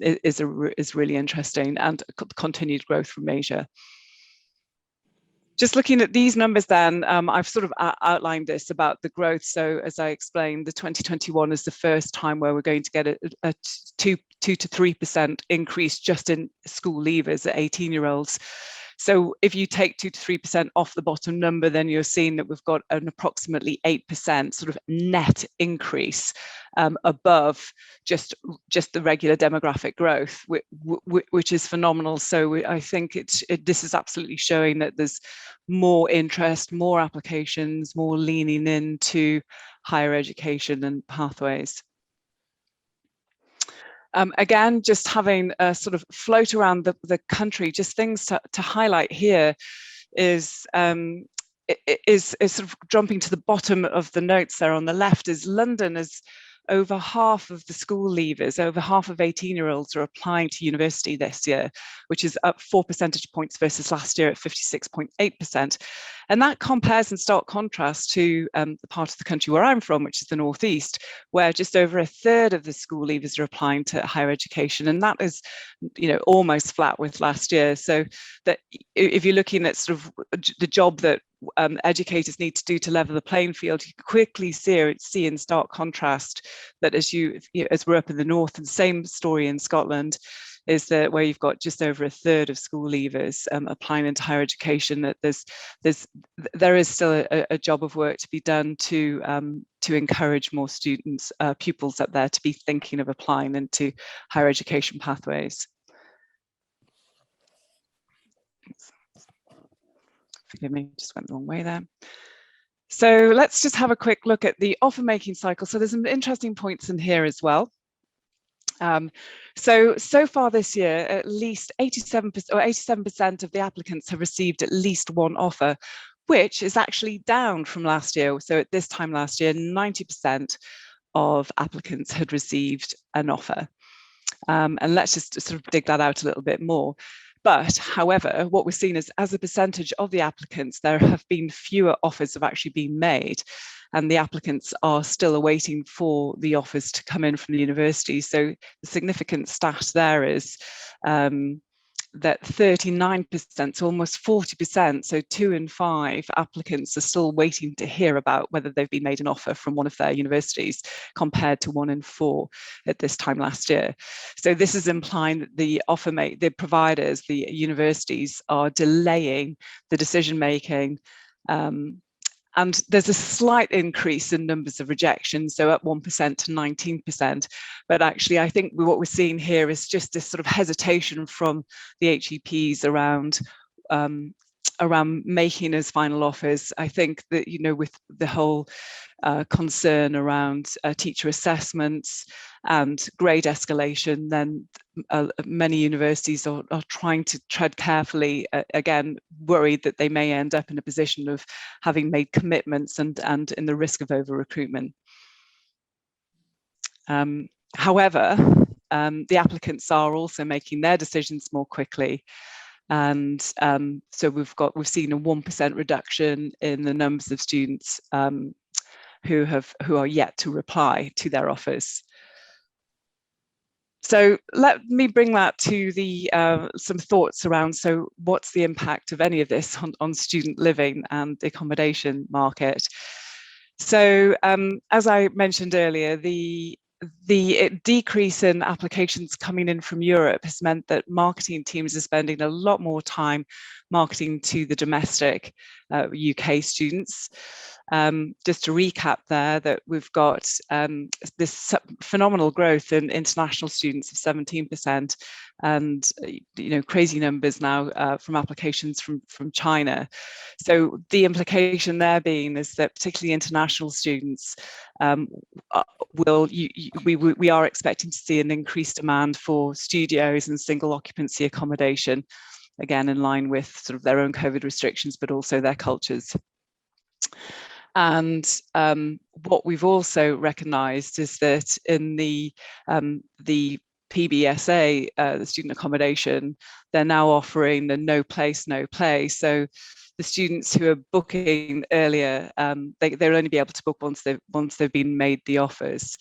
is really interesting, and continued growth from Asia. Just looking at these numbers then, I've sort of outlined this about the growth. So as I explained, the 2021 is the first time where we're going to get a 2 to 3% increase just in school leavers at 18-year-olds. So if you take 2 to 3% off the bottom number, then you're seeing that we've got an approximately 8% sort of net increase above just the regular demographic growth, which is phenomenal. So I think this is absolutely showing that there's more interest, more applications, more leaning into higher education and pathways. Again, just having a sort of float around the country, just things to highlight here is sort of jumping to the bottom of the notes there on the left, is London is over half of the school leavers, over half of 18-year-olds are applying to university this year, which is up 4 percentage points versus last year at 56.8%. And that compares in stark contrast to the part of the country where I'm from, which is the Northeast, where just over a third of the school leavers are applying to higher education. And that is, almost flat with last year. So that if you're looking at sort of the job that educators need to do to level the playing field, you quickly see in stark contrast that as we're up in the north, and same story in Scotland, is that where you've got just over a third of school leavers applying into higher education, that there is still a job of work to be done to encourage more students, pupils up there to be thinking of applying into higher education pathways. Forgive me, just went the wrong way there. So let's just have a quick look at the offer making cycle. So there's some interesting points in here as well. So far this year, at least 87% of the applicants have received at least one offer, which is actually down from last year. So at this time last year, 90% of applicants had received an offer. And let's just sort of dig that out a little bit more. But however, what we're seeing is, as a percentage of the applicants, there have been fewer offers have actually been made, and the applicants are still awaiting for the offers to come in from the university. So the significant stat there is that 39%, so almost 40%, so 2 in 5 applicants are still waiting to hear about whether they've been made an offer from one of their universities, compared to 1 in 4 at this time last year. So this is implying that the providers, the universities, are delaying the decision making. And there's a slight increase in numbers of rejections, so up 1% to 19%. But actually, I think what we're seeing here is just this sort of hesitation from the HEPs around making as final offers. I think that, with the whole concern around teacher assessments and grade escalation, then many universities are trying to tread carefully, again, worried that they may end up in a position of having made commitments and in the risk of over-recruitment. However, the applicants are also making their decisions more quickly. And so we've seen a 1% reduction in the numbers of students who are yet to reply to their offers. So let me bring that to some thoughts around, so what's the impact of any of this on student living and the accommodation market? So as I mentioned earlier, the decrease in applications coming in from Europe has meant that marketing teams are spending a lot more time marketing to the domestic UK students. Just to recap there, that we've got this phenomenal growth in international students of 17%, and crazy numbers now from applications from China. So the implication there being is that particularly international students we are expecting to see an increased demand for studios and single occupancy accommodation, again in line with sort of their own COVID restrictions, but also their cultures. And what we've also recognised is that in the PBSA, the student accommodation, they're now offering the no place, no play. So the students who are booking earlier, they'll only be able to book once they've been made the offers.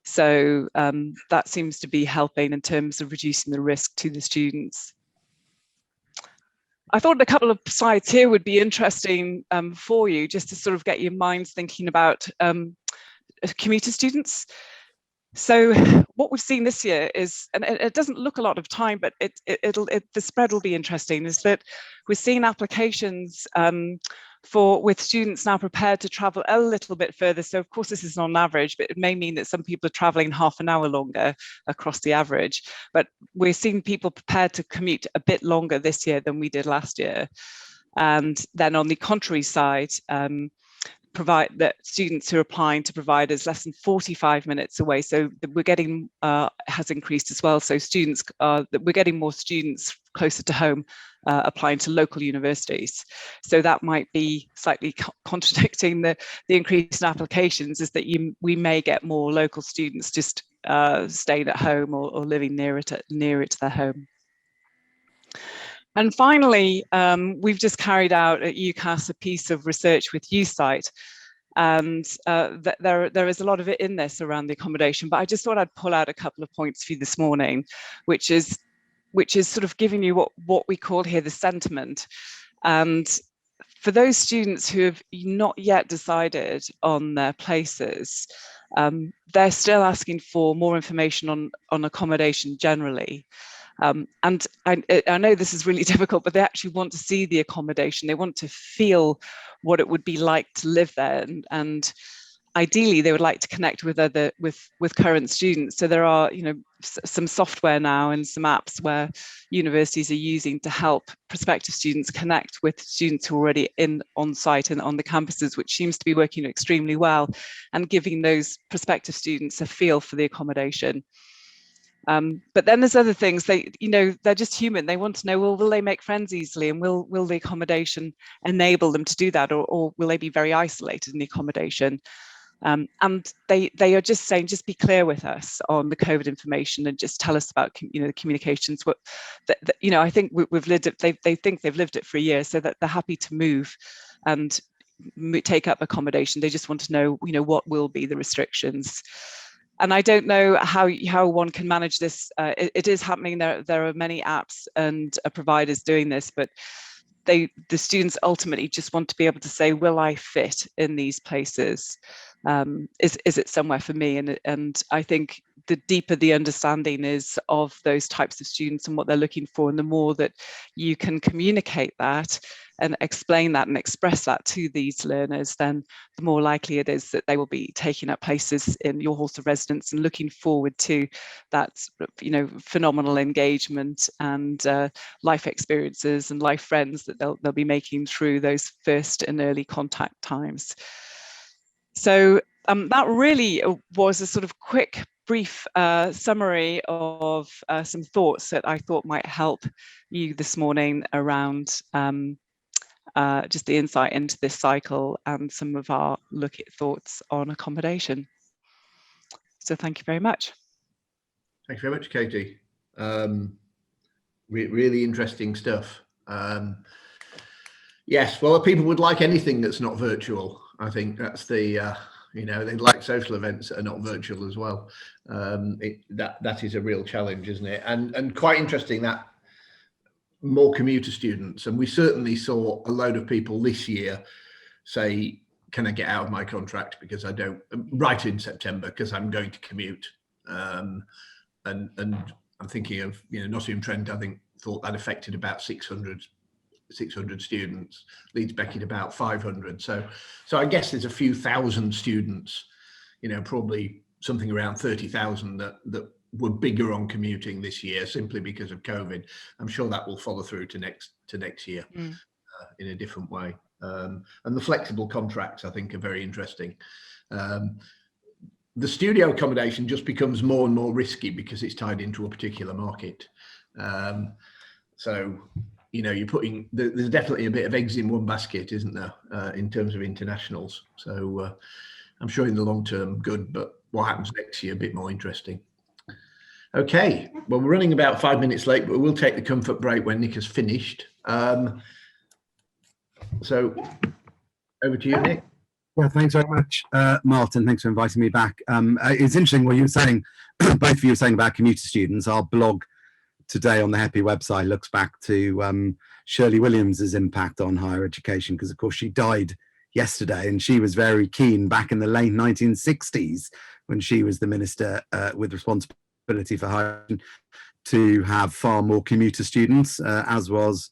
So that seems to be helping in terms of reducing the risk to the students. I thought a couple of slides here would be interesting for you, just to sort of get your minds thinking about commuter students. So what we've seen this year is, and it doesn't look a lot of time, but the spread will be interesting, is that we're seeing applications with students now prepared to travel a little bit further. So of course this is on average, but it may mean that some people are traveling half an hour longer across the average. But we're seeing people prepared to commute a bit longer this year than we did last year. And then on the contrary side, provide that students who are applying to providers less than 45 minutes away. So we're getting has increased as well. So students we're getting more students closer to home applying to local universities. So that might be slightly contradicting the increase in applications, is that we may get more local students just staying at home or living nearer to their home. And finally, we've just carried out at UCAS a piece of research with USite, and there is a lot of it in this around the accommodation, but I just thought I'd pull out a couple of points for you this morning, which is sort of giving you what we call here the sentiment. And for those students who have not yet decided on their places, they're still asking for more information on accommodation generally. And I know this is really difficult, but they actually want to see the accommodation. They want to feel what it would be like to live there, and ideally they would like to connect with current students. So there are, some software now and some apps where universities are using to help prospective students connect with students who are already on site and on the campuses, which seems to be working extremely well and giving those prospective students a feel for the accommodation. But then there's other things. They're just human. They want to know, well, will they make friends easily, and will the accommodation enable them to do that, or will they be very isolated in the accommodation? And they are just saying, just be clear with us on the COVID information and just tell us about the communications. I think we've lived it. They think they've lived it for a year, so that they're happy to move and take up accommodation. They just want to know, what will be the restrictions. And I don't know how one can manage this. It is happening. There are many apps and providers doing this, but the students ultimately just want to be able to say, will I fit in these places? Is it somewhere for me? And I think the deeper the understanding is of those types of students and what they're looking for, and the more that you can communicate that and explain that and express that to these learners, then the more likely it is that they will be taking up places in your halls of residence and looking forward to that, phenomenal engagement and life experiences and life friends that they'll be making through those first and early contact times. So that really was a sort of quick, brief summary of some thoughts that I thought might help you this morning around just the insight into this cycle and some of our thoughts on accommodation. So thank you very much. Thanks very much, Katie. Really interesting stuff. Yes, well, people would like anything that's not virtual. I think that's the, they like social events that are not virtual as well. That is a real challenge, isn't it? And quite interesting that more commuter students, and we certainly saw a load of people this year say, can I get out of my contract because I don't, right in September, because I'm going to commute. And I'm thinking of, Nottingham Trent, I think, thought that affected about 600 students, Leeds Beckett about 500. So I guess there's a few thousand students, probably something around 30,000 that were bigger on commuting this year simply because of COVID. I'm sure that will follow through to next year in a different way. And the flexible contracts, I think, are very interesting. The studio accommodation just becomes more and more risky because it's tied into a particular market. So, you're putting, there's definitely a bit of eggs in one basket, isn't there, in terms of internationals. So I'm sure in the long term, good, but what happens next year, a bit more interesting. Okay, well, we're running about 5 minutes late, but we'll take the comfort break when Nick has finished. So over to you, Nick. Well, thanks very much, Martin. Thanks for inviting me back. It's interesting what you were saying, both of you were saying about commuter students. Our blog today on the HEPI website looks back to Shirley Williams's impact on higher education, because of course she died yesterday, and she was very keen back in the late 1960s when she was the minister with responsibility for higher education to have far more commuter students, as was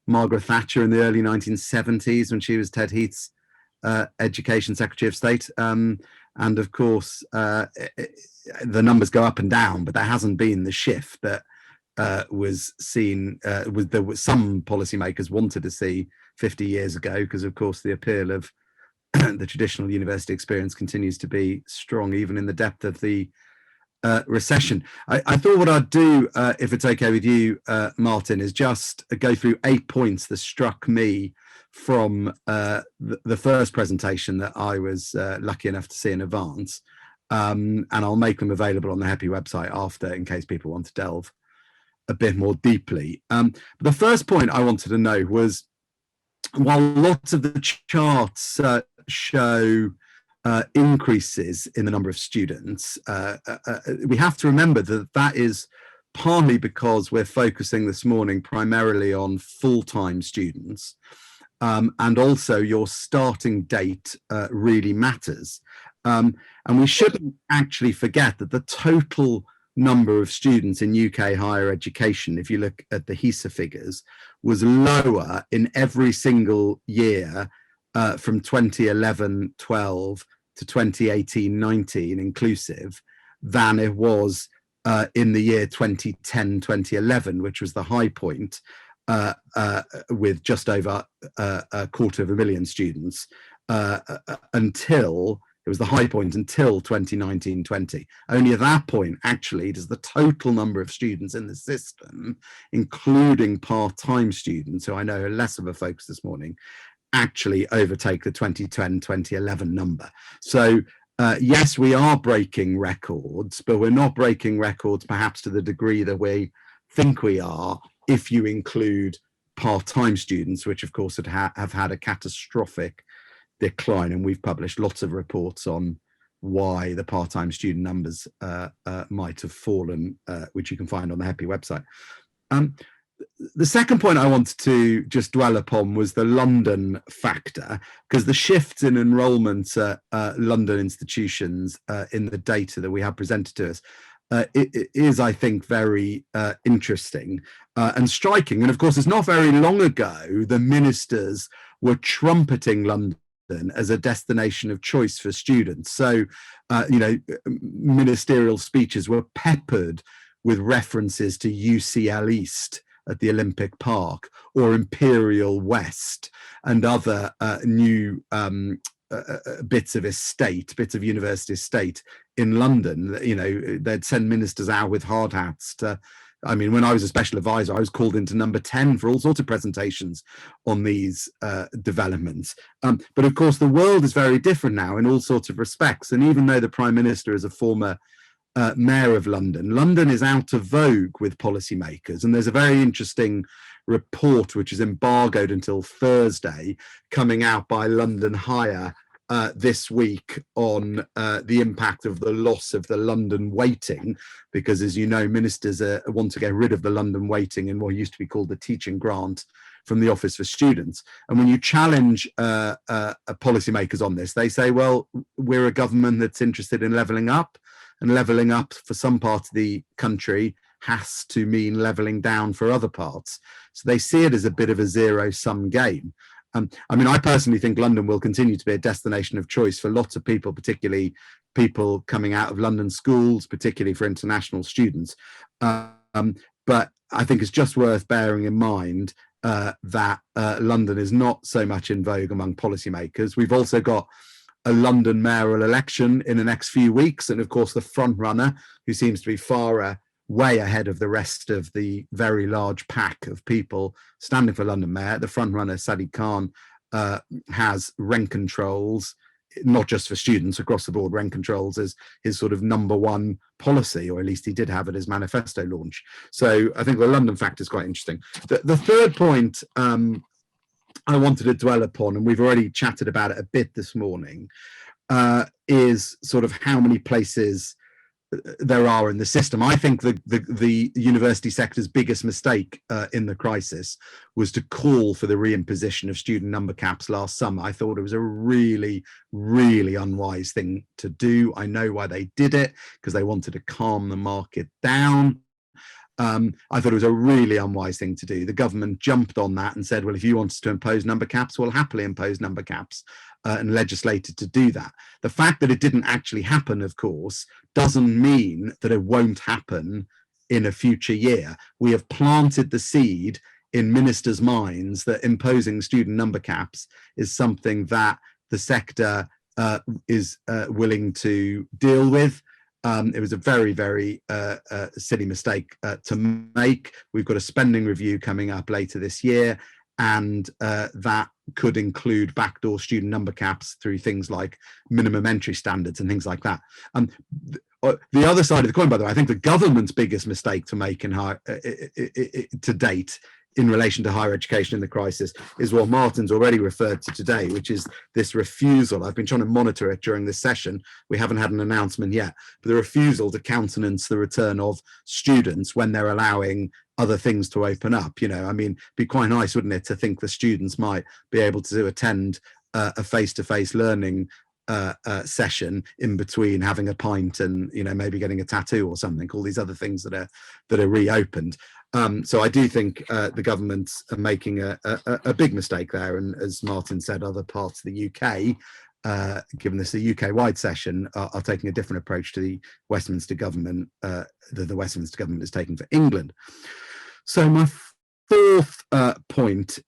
Margaret Thatcher in the early 1970s when she was Ted Heath's Education Secretary of State. And of course, the numbers go up and down, but there hasn't been the shift that was seen, there was some policymakers wanted to see 50 years ago, because of course the appeal of the traditional university experience continues to be strong, even in the depth of the recession. I thought what I'd do, if it's okay with you, Martin, is just go through 8 points that struck me from the first presentation that I was lucky enough to see in advance, and I'll make them available on the HEPI website after, in case people want to delve a bit more deeply. But the first point I wanted to know was, while lots of the charts show increases in the number of students, we have to remember that that is partly because we're focusing this morning primarily on full-time students, and also your starting date really matters. And we shouldn't actually forget that the total number of students in UK higher education, if you look at the HESA figures, was lower in every single year from 2011-12 to 2018-19 inclusive than it was in the year 2010-2011, which was the high point, with just over 250,000 students, until it was the high point until 2019-20. Only at that point, actually, does the total number of students in the system, including part-time students, who I know are less of a focus this morning, actually overtake the 2010-2011 number. So yes, we are breaking records, but we're not breaking records perhaps to the degree that we think we are, if you include part-time students, which of course have had a catastrophic decline, and we've published lots of reports on why the part-time student numbers might have fallen, which you can find on the HEPI website. The second point I wanted to just dwell upon was the London factor, because the shifts in enrolment at London institutions in the data that we have presented to us it is, I think, very interesting and striking. And of course, it's not very long ago the ministers were trumpeting London as a destination of choice for students. So, ministerial speeches were peppered with references to UCL East at the Olympic Park, or Imperial West, and other new bits of university estate in London. They'd send ministers out with hard hats to, when I was a special advisor, I was called into number 10 for all sorts of presentations on these developments. But of course, the world is very different now in all sorts of respects. And even though the Prime Minister is a former mayor of London, London is out of vogue with policymakers. And there's a very interesting report, which is embargoed until Thursday, coming out by London Higher this week on the impact of the loss of the London waiting, because, as you know, ministers want to get rid of the London waiting in what used to be called the teaching grant from the Office for Students. And when you challenge policymakers on this, they say, well, we're a government that's interested in levelling up, and levelling up for some parts of the country has to mean levelling down for other parts. So they see it as a bit of a zero-sum game. I personally think London will continue to be a destination of choice for lots of people, particularly people coming out of London schools, particularly for international students. But I think it's just worth bearing in mind that London is not so much in vogue among policymakers. We've also got a London mayoral election in the next few weeks. And of course, the front runner, who seems to be far way ahead of the rest of the very large pack of people standing for London mayor, the front runner, Sadiq Khan, has rent controls not just for students, across the board, rent controls is his sort of number one policy, or at least he did have at his manifesto launch. So I think the London factor is quite interesting. The third point I wanted to dwell upon, and we've already chatted about it a bit this morning, is sort of how many places there are in the system. I think the university sector's biggest mistake in the crisis was to call for the reimposition of student number caps last summer. I thought it was a really, really unwise thing to do. I know why they did it, because they wanted to calm the market down. I thought it was a really unwise thing to do. The government jumped on that and said, well, if you want us to impose number caps, we'll happily impose number caps, and legislated to do that. The fact that it didn't actually happen, of course, doesn't mean that it won't happen in a future year. We have planted the seed in ministers' minds that imposing student number caps is something that the sector is willing to deal with. It was a very, very silly mistake to make. We've got a spending review coming up later this year, and that could include backdoor student number caps through things like minimum entry standards and things like that. The other side of the coin, by the way, I think the government's biggest mistake to make to date in relation to higher education in the crisis is what Martin's already referred to today, which is this refusal. I've been trying to monitor it during this session. We haven't had an announcement yet, but the refusal to countenance the return of students when they're allowing other things to open up. You know, I mean, it'd be quite nice, wouldn't it, to think the students might be able to attend a face-to-face learning session in between having a pint and, you know, maybe getting a tattoo or something, all these other things that are reopened. So I do think the government's making a big mistake there, and as Martin said, other parts of the UK, given this a UK-wide session, are taking a different approach to the Westminster government that the Westminster government is taking for England. So my fourth point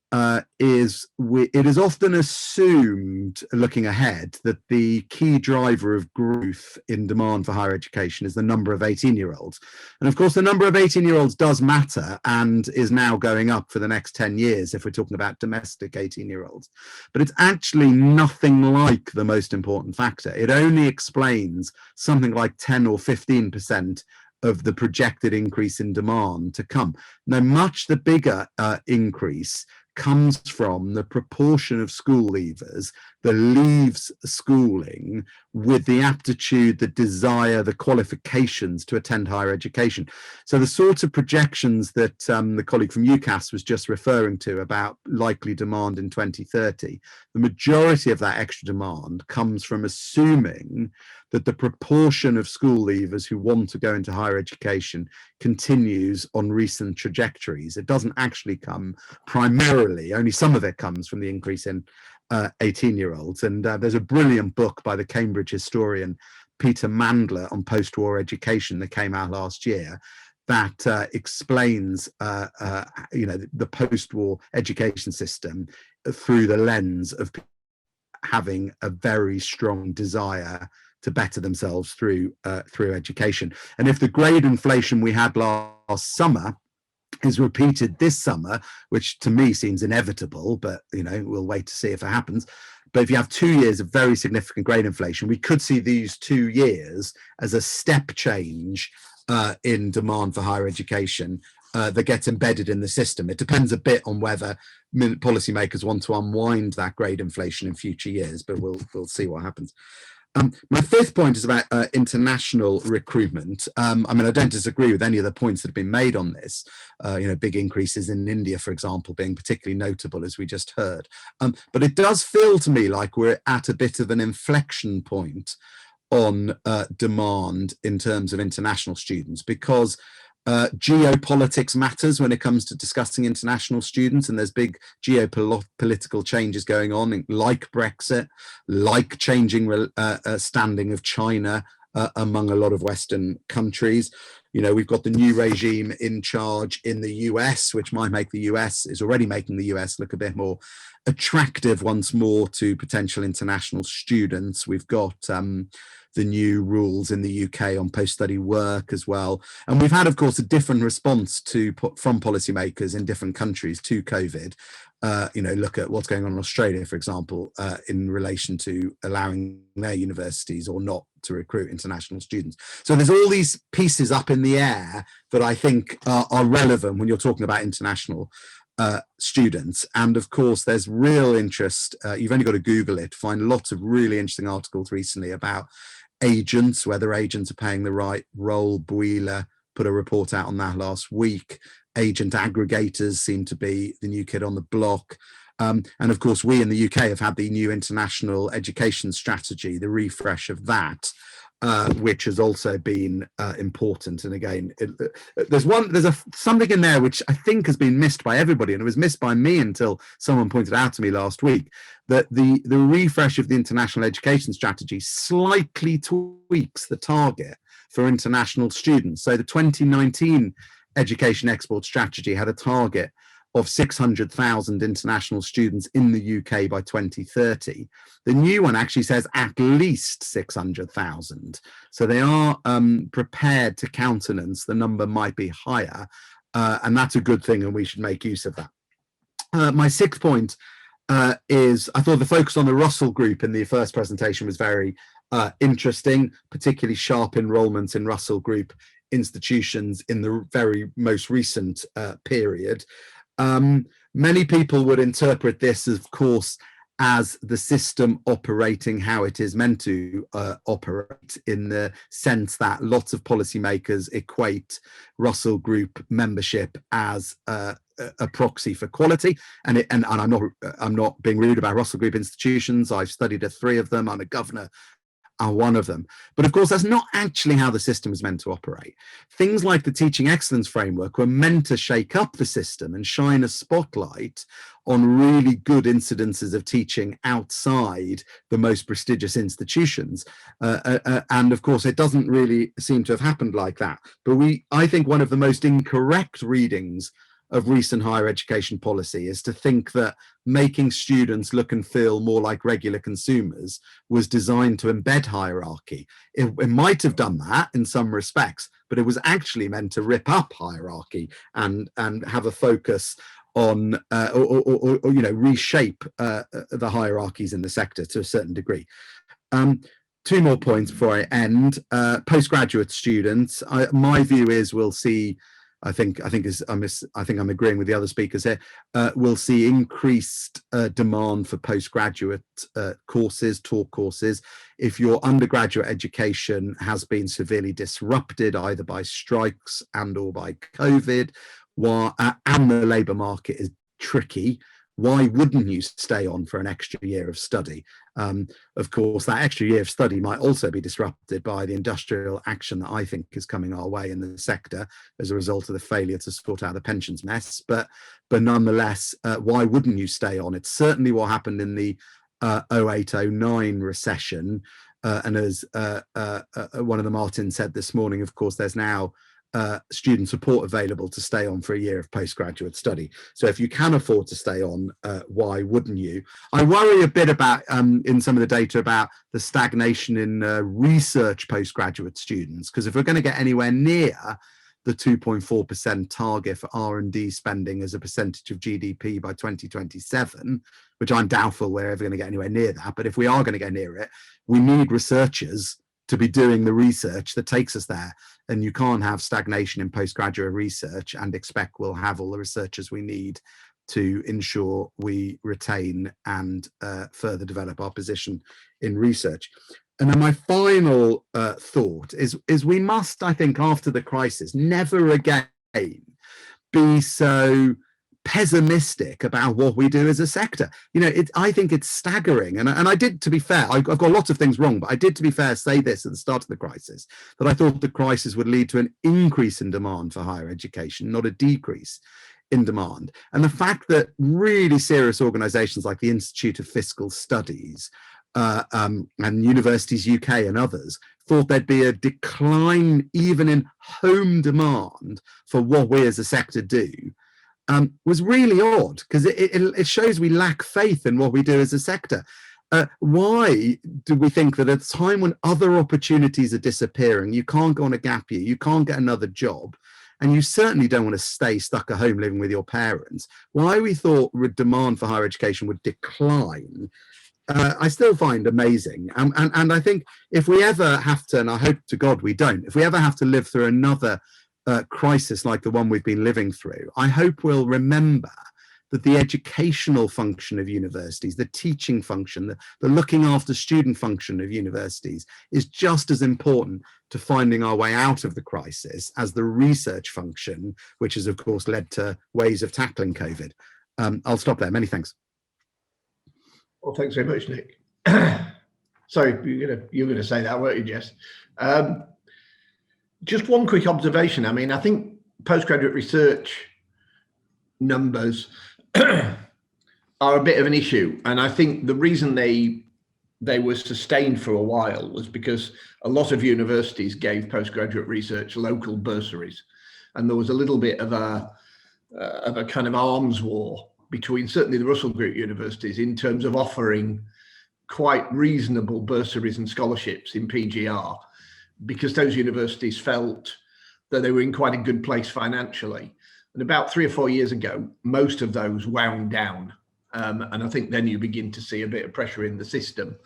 is it is often assumed, looking ahead, that the key driver of growth in demand for higher education is the number of 18-year-olds. And of course, the number of 18-year-olds does matter and is now going up for the next 10 years if we're talking about domestic 18-year-olds. But it's actually nothing like the most important factor. It only explains something like 10 or 15% of the projected increase in demand to come. Now, much the bigger increase comes from the proportion of school leavers that leaves schooling with the aptitude, the desire, the qualifications to attend higher education. So the sorts of projections that the colleague from UCAS was just referring to about likely demand in 2030, the majority of that extra demand comes from assuming that the proportion of school leavers who want to go into higher education continues on recent trajectories. It doesn't actually come primarily, only some of it comes from the increase in 18-year-olds. And there's a brilliant book by the Cambridge historian Peter Mandler on post-war education that came out last year that explains the post-war education system through the lens of having a very strong desire to better themselves through education. And if the grade inflation we had last summer is repeated this summer, which to me seems inevitable, but we'll wait to see if it happens. But if you have 2 years of very significant grade inflation, we could see these 2 years as a step change in demand for higher education that gets embedded in the system. It depends a bit on whether policymakers want to unwind that grade inflation in future years, but we'll see what happens. My fifth point is about international recruitment. I don't disagree with any of the points that have been made on this. Big increases in India, for example, being particularly notable, as we just heard. But it does feel to me like we're at a bit of an inflection point on demand in terms of international students, because geopolitics matters when it comes to discussing international students, and there's big geopolitical changes going on, like Brexit, like changing standing of China among a lot of Western countries. We've got the new regime in charge in the US, which might make is already making the US look a bit more attractive once more to potential international students. We've got the new rules in the UK on post-study work as well. And we've had, of course, a different response from policymakers in different countries to COVID. look at what's going on in Australia, for example, in relation to allowing their universities or not to recruit international students. So there's all these pieces up in the air that I think are relevant when you're talking about international students. And of course, there's real interest. You've only got to Google it to find lots of really interesting articles recently about agents, whether agents are paying the right role. Bouila put a report out on that last week. Agent aggregators seem to be the new kid on the block. And of course, we in the UK have had the new international education strategy, the refresh of that, which has also been important. And again, there's something in there which I think has been missed by everybody, and it was missed by me until someone pointed out to me last week, that the refresh of the international education strategy slightly tweaks the target for international students. So the 2019 education export strategy had a target of 600,000 international students in the UK by 2030. The new one actually says at least 600,000. So they are prepared to countenance the number might be higher, and that's a good thing, and we should make use of that. My sixth point is I thought the focus on the Russell Group in the first presentation was very interesting, particularly sharp enrolment in Russell Group institutions in the very most recent period. Many people would interpret this, of course, as the system operating how it is meant to operate, in the sense that lots of policymakers equate Russell Group membership as a proxy for quality. And I'm not being rude about Russell Group institutions. I've studied at 3 of them. I'm a governor are one of them. But of course, that's not actually how the system is meant to operate. Things like the Teaching Excellence Framework were meant to shake up the system and shine a spotlight on really good incidences of teaching outside the most prestigious institutions. And of course, it doesn't really seem to have happened like that. But I think one of the most incorrect readings of recent higher education policy is to think that making students look and feel more like regular consumers was designed to embed hierarchy. It might have done that in some respects, but it was actually meant to rip up hierarchy and have a focus on or reshape the hierarchies in the sector to a certain degree. 2 more points before I end. Postgraduate students, my view is we'll see, I think I'm agreeing with the other speakers here. We'll see increased demand for postgraduate courses, talk courses. If your undergraduate education has been severely disrupted either by strikes and or by COVID, and the labour market is tricky, why wouldn't you stay on for an extra year of study? Of course, that extra year of study might also be disrupted by the industrial action that I think is coming our way in the sector as a result of the failure to sort out the pensions mess. But nonetheless, why wouldn't you stay on? It's certainly what happened in the 08-09 recession. And as one of the Martins said this morning, of course, there's now student support available to stay on for a year of postgraduate study. So if you can afford to stay on, why wouldn't you? I worry a bit about, in some of the data, about the stagnation in research postgraduate students, because if we're going to get anywhere near the 2.4% target for R&D spending as a percentage of GDP by 2027, which I'm doubtful we're ever going to get anywhere near that, but if we are going to get near it, we need researchers to be doing the research that takes us there. And you can't have stagnation in postgraduate research and expect we'll have all the researchers we need to ensure we retain and further develop our position in research. And then my final thought is we must, I think, after the crisis, never again be so pessimistic about what we do as a sector. I think it's staggering, and I did, to be fair, I've got lots of things wrong, but I did, to be fair, say this at the start of the crisis, that I thought the crisis would lead to an increase in demand for higher education, not a decrease in demand. And the fact that really serious organizations like the Institute of Fiscal Studies and Universities UK and others thought there'd be a decline even in home demand for what we as a sector do, was really odd, because it shows we lack faith in what we do as a sector. Why do we think that at a time when other opportunities are disappearing, you can't go on a gap year, you can't get another job, and you certainly don't want to stay stuck at home living with your parents. Why we thought demand for higher education would decline, I still find amazing. And I think if we ever have to, and I hope to God we don't, if we ever have to live through another crisis like the one we've been living through, I hope we'll remember that the educational function of universities, the teaching function, the looking after student function of universities is just as important to finding our way out of the crisis as the research function, which has of course led to ways of tackling COVID. I'll stop there. Many thanks. Well, thanks very much, Nick. Sorry, you're gonna say that, weren't you, Jess? Just one quick observation. I mean, I think postgraduate research numbers are a bit of an issue, and I think the reason they were sustained for a while was because a lot of universities gave postgraduate research local bursaries, and there was a little bit of a kind of arms war between certainly the Russell Group universities in terms of offering quite reasonable bursaries and scholarships in PGR, because those universities felt that they were in quite a good place financially. And about 3 or 4 years ago, most of those wound down. And I think then you begin to see a bit of pressure in the system.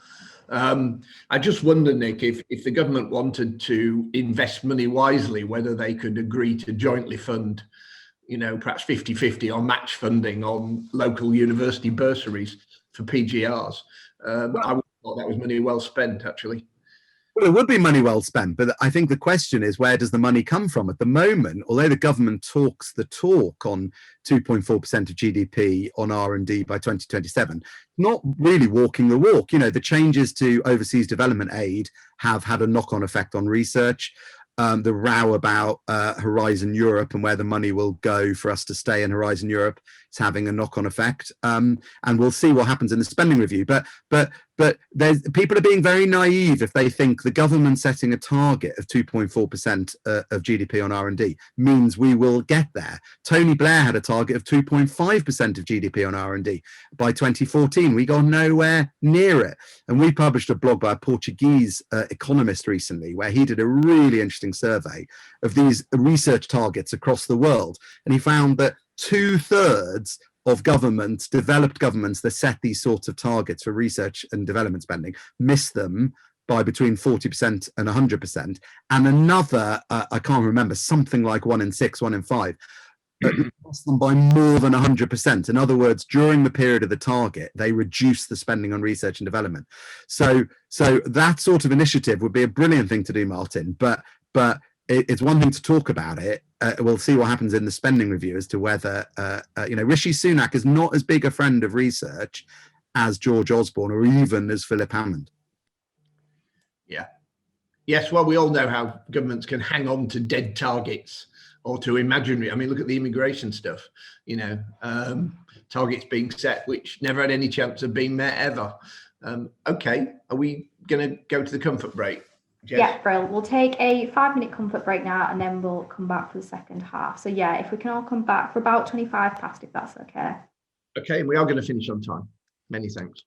I just wonder, Nick, if the government wanted to invest money wisely, whether they could agree to jointly fund, perhaps 50-50 or match funding on local university bursaries for PGRs. I would have thought that was money well spent, actually. Well, it would be money well spent, but I think the question is, where does the money come from? At the moment, although the government talks the talk on 2.4% of GDP on R&D by 2027, not really walking the walk. The changes to overseas development aid have had a knock-on effect on research. The row about Horizon Europe and where the money will go for us to stay in Horizon Europe is having a knock-on effect, and we'll see what happens in the spending review. But people are being very naive if they think the government setting a target of 2.4% of GDP on R&D means we will get there. Tony Blair had a target of 2.5% of GDP on R&D by 2014. We got nowhere near it. And we published a blog by a Portuguese economist recently where he did a really interesting survey of these research targets across the world. And he found that 2/3 of governments, developed governments that set these sorts of targets for research and development spending, miss them by between 40% and 100%. And another, I can't remember, something like 1 in 6, 1 in 5, miss them by more than 100%. In other words, during the period of the target, they reduce the spending on research and development. So that sort of initiative would be a brilliant thing to do, Martin, but it's one thing to talk about it. We'll see what happens in the spending review as to whether, Rishi Sunak is not as big a friend of research as George Osborne or even as Philip Hammond. Yeah. Yes, well, we all know how governments can hang on to dead targets or to imaginary. I mean, look at the immigration stuff, targets being set which never had any chance of being met ever. Okay, are we going to go to the comfort break? Jess? Yeah, Brill. We'll take a 5-minute comfort break now and then we'll come back for the second half. So yeah, if we can all come back for about 25 past, if that's okay. Okay, we are going to finish on time. Many thanks.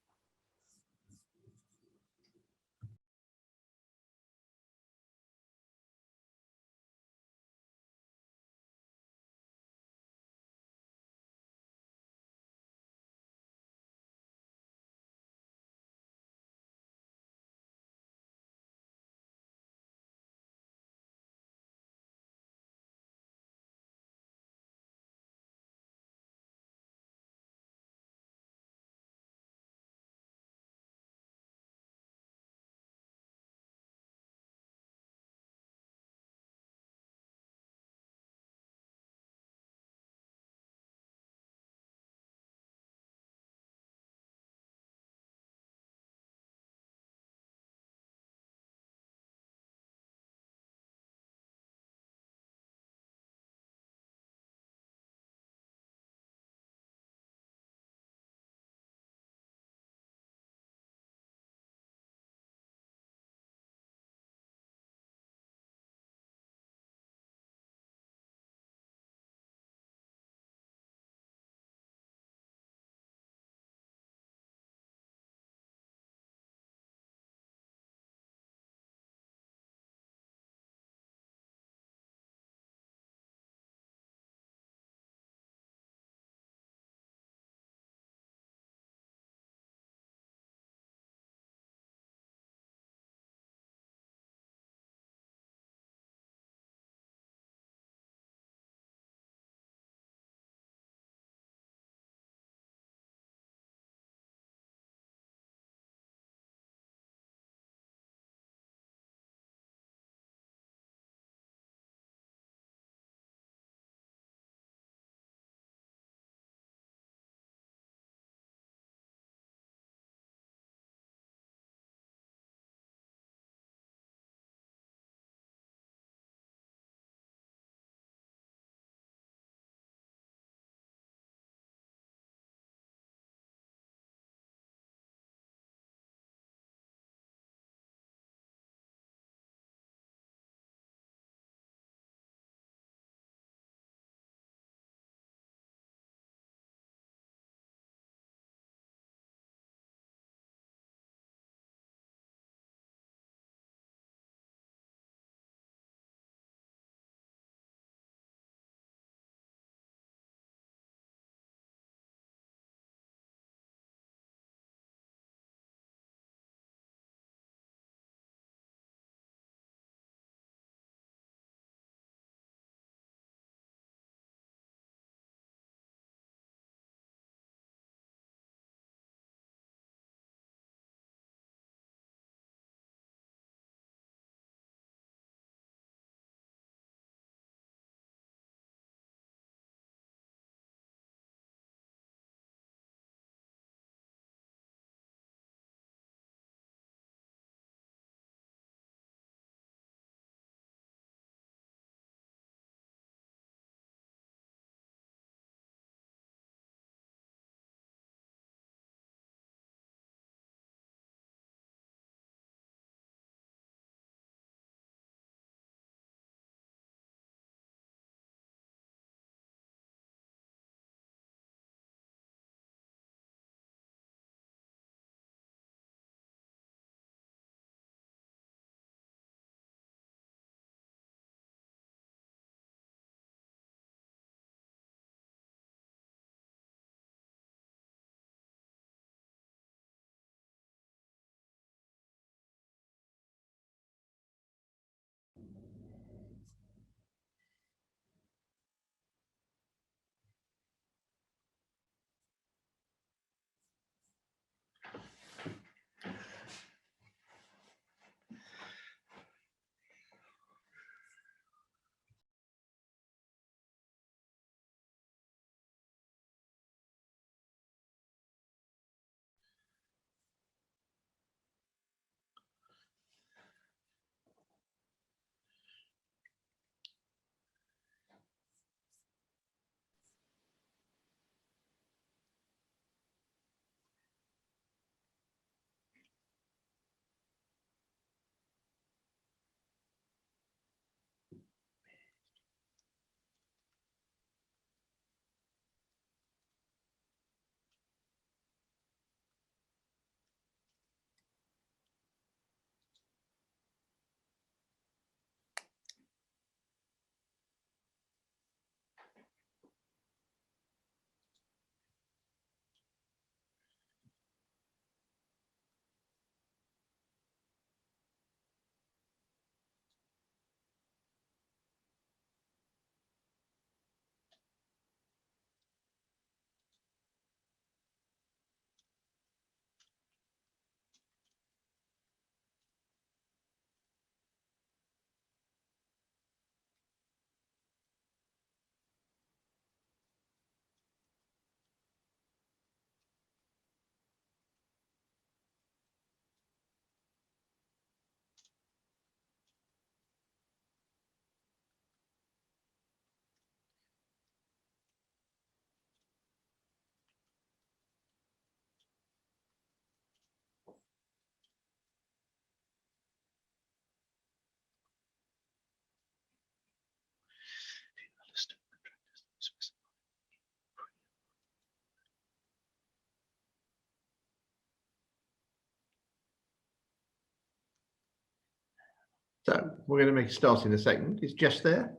So we're going to make a start in a second. Is Jess there?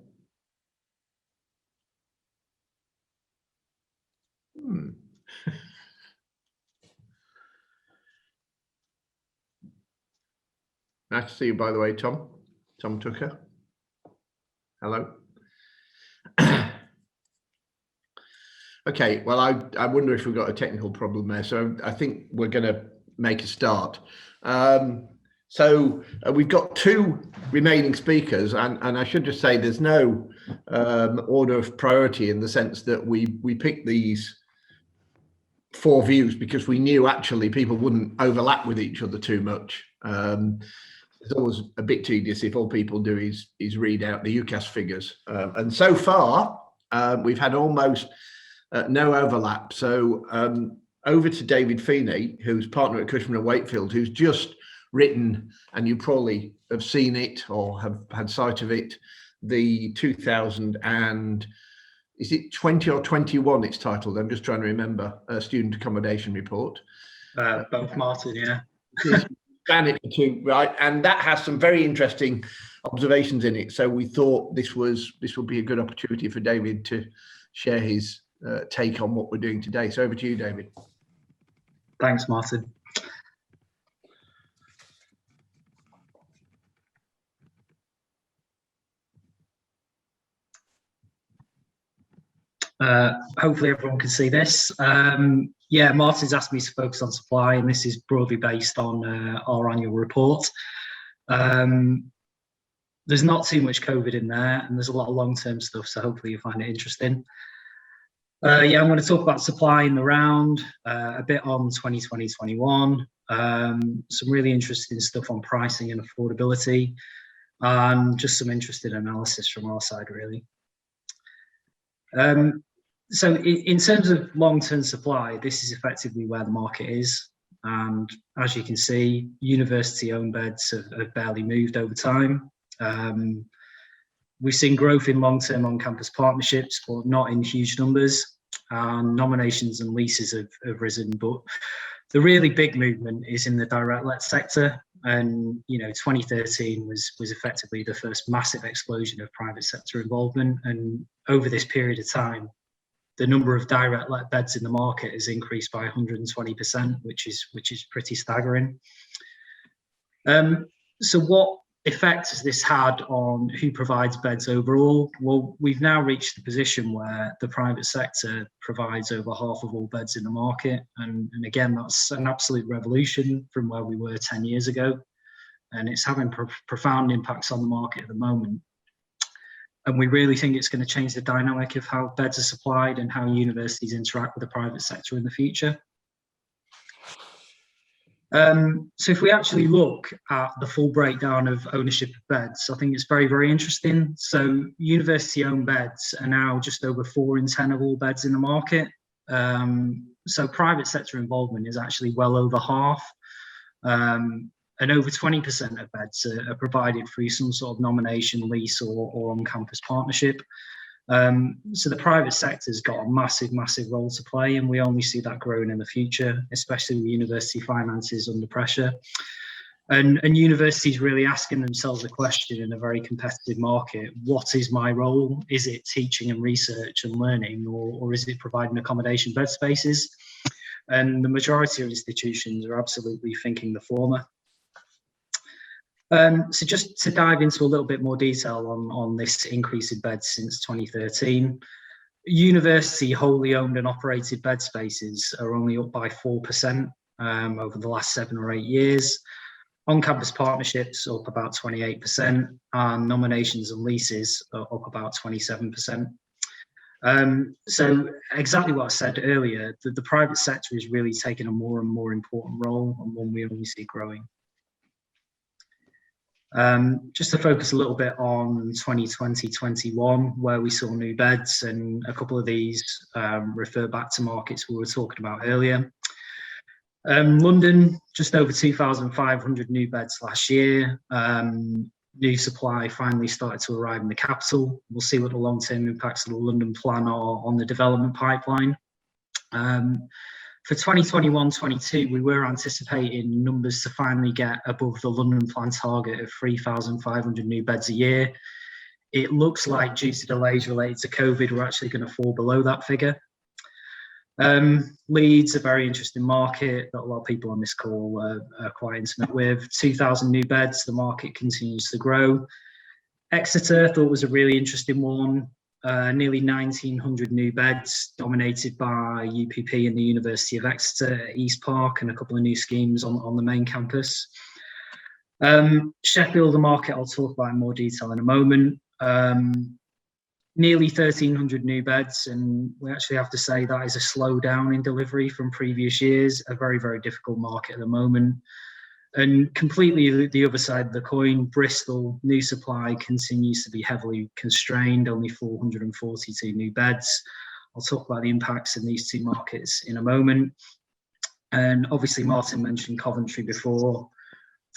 Nice to see you, by the way, Tom. Tom Tucker. Hello. Okay, well, I wonder if we've got a technical problem there. So I think we're going to make a start. We've got two remaining speakers, and I should just say there's no order of priority in the sense that we picked these four views because we knew actually people wouldn't overlap with each other too much. It's always a bit tedious if all people do is read out the UCAS figures. And so far, we've had almost no overlap. So over to David Feeney, who's partner at Cushman & Wakefield, who's just written, and you probably have seen it or have had sight of it, the 2000 and is it 20 or 21 it's titled? I'm just trying to remember, student accommodation report. Both, Martin, yeah. Span it for two, right? And that has some very interesting observations in it. So we thought this would be a good opportunity for David to share his take on what we're doing today. So over to you, David. Thanks, Martin. Hopefully everyone can see this. Yeah, Martin's asked me to focus on supply, and this is broadly based on our annual report. There's not too much COVID in there, and there's a lot of long-term stuff, so hopefully you find it interesting. Yeah, I'm going to talk about supply in the round, a bit on 2020-21, some really interesting stuff on pricing and affordability, and just some interesting analysis from our side, really. So in terms of long-term supply, this is effectively where the market is. And as you can see, university-owned beds have barely moved over time. We've seen growth in long-term on-campus partnerships, but not in huge numbers. Nominations and leases have risen, but the really big movement is in the direct let sector. And 2013 was effectively the first massive explosion of private sector involvement. And over this period of time, the number of direct let beds in the market has increased by 120%, which is pretty staggering. So what effect has this had on who provides beds overall? Well, we've now reached the position where the private sector provides over half of all beds in the market. And again, that's an absolute revolution from where we were 10 years ago. And it's having profound impacts on the market at the moment. And we really think it's going to change the dynamic of how beds are supplied and how universities interact with the private sector in the future. So if we actually look at the full breakdown of ownership of beds, I think it's very, very interesting. So university-owned beds are now just over 4 in 10 of all beds in the market. So private sector involvement is actually well over half. And over 20% of beds are provided through some sort of nomination, lease, or on-campus partnership. So the private sector's got a massive, massive role to play, and we only see that growing in the future, especially with university finances under pressure. And universities really asking themselves a question in a very competitive market: what is my role? Is it teaching and research and learning, or is it providing accommodation bed spaces? And the majority of institutions are absolutely thinking the former. So just to dive into a little bit more detail on this increase in beds since 2013, university wholly owned and operated bed spaces are only up by 4% over the last 7 or 8 years. On-campus partnerships up about 28%, and nominations and leases are up about 27%. So exactly what I said earlier, the private sector is really taking a more and more important role, and one we only see growing. Just to focus a little bit on 2020-21, where we saw new beds, and a couple of these refer back to markets we were talking about earlier. London, just over 2,500 new beds last year. New supply finally started to arrive in the capital. We'll see what the long-term impacts of the London plan are on the development pipeline. For 2021-22, we were anticipating numbers to finally get above the London plan target of 3,500 new beds a year. It looks like, due to delays related to COVID, we're actually going to fall below that figure. Leeds, a very interesting market that a lot of people on this call are quite intimate with. 2,000 new beds, the market continues to grow. Exeter, I thought, was a really interesting one. Nearly 1,900 new beds, dominated by UPP and the University of Exeter at East Park, and a couple of new schemes on the main campus. Sheffield, the market I'll talk about in more detail in a moment. Nearly 1,300 new beds, and we actually have to say that is a slowdown in delivery from previous years. A very, very difficult market at the moment. And completely the other side of the coin, Bristol, new supply continues to be heavily constrained, only 442 new beds. I'll talk about the impacts in these two markets in a moment. And obviously, Martin mentioned Coventry before.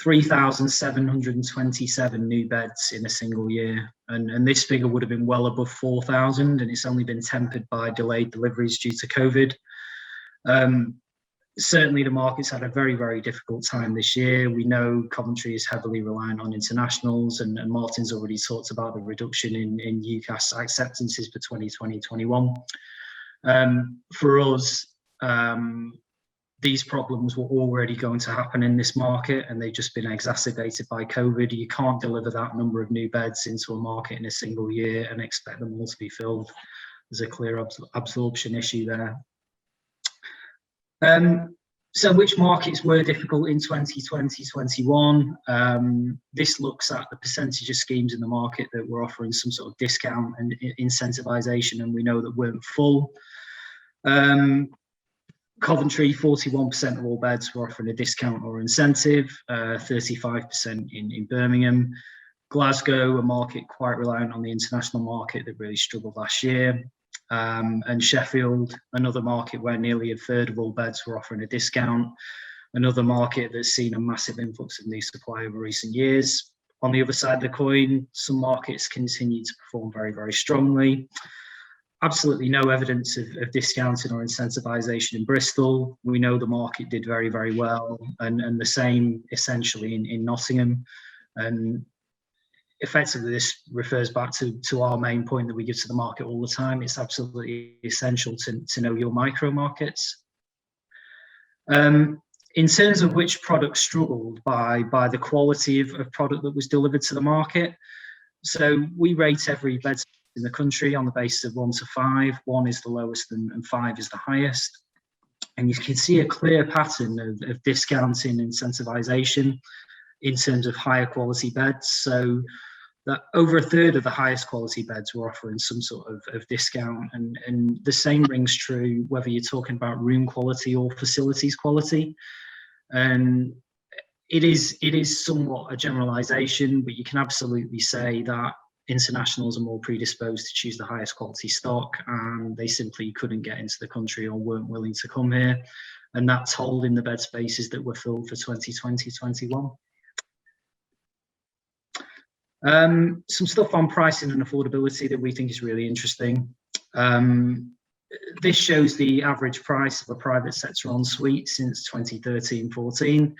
3,727 new beds in a single year. And this figure would have been well above 4,000, and it's only been tempered by delayed deliveries due to COVID. Certainly the market's had a very, very difficult time this year. We know Coventry is heavily reliant on internationals, and Martin's already talked about the reduction in UCAS acceptances for 2020-21. For us, these problems were already going to happen in this market, and they've just been exacerbated by COVID. You can't deliver that number of new beds into a market in a single year and expect them all to be filled. There's a clear absorption issue there. So which markets were difficult in 2020-21? This looks at the percentage of schemes in the market that were offering some sort of discount and incentivization, and we know that weren't full. Coventry, 41% of all beds were offering a discount or incentive, 35% in Birmingham. Glasgow, a market quite reliant on the international market that really struggled last year. And Sheffield, another market where nearly a third of all beds were offering a discount. Another market that's seen a massive influx of new supply over recent years. On the other side of the coin, some markets continue to perform very, very strongly. Absolutely no evidence of discounting or incentivization in Bristol. We know the market did very, very well, and the same essentially in Nottingham. And effectively, this refers back to our main point that we give to the market all the time. It's absolutely essential to know your micro markets. In terms of which products struggled by the quality of product that was delivered to the market. So we rate every bed in the country on the basis of 1 to 5. 1 is the lowest and 5 is the highest. And you can see a clear pattern of discounting, incentivization in terms of higher quality beds. So that over a third of the highest quality beds were offering some sort of discount. And the same rings true whether you're talking about room quality or facilities quality. And it is somewhat a generalization, but you can absolutely say that internationals are more predisposed to choose the highest quality stock, and they simply couldn't get into the country or weren't willing to come here. And that told in the bed spaces that were filled for 2020-21. Some stuff on pricing and affordability that we think is really interesting. This shows the average price of a private sector ensuite since 2013-14.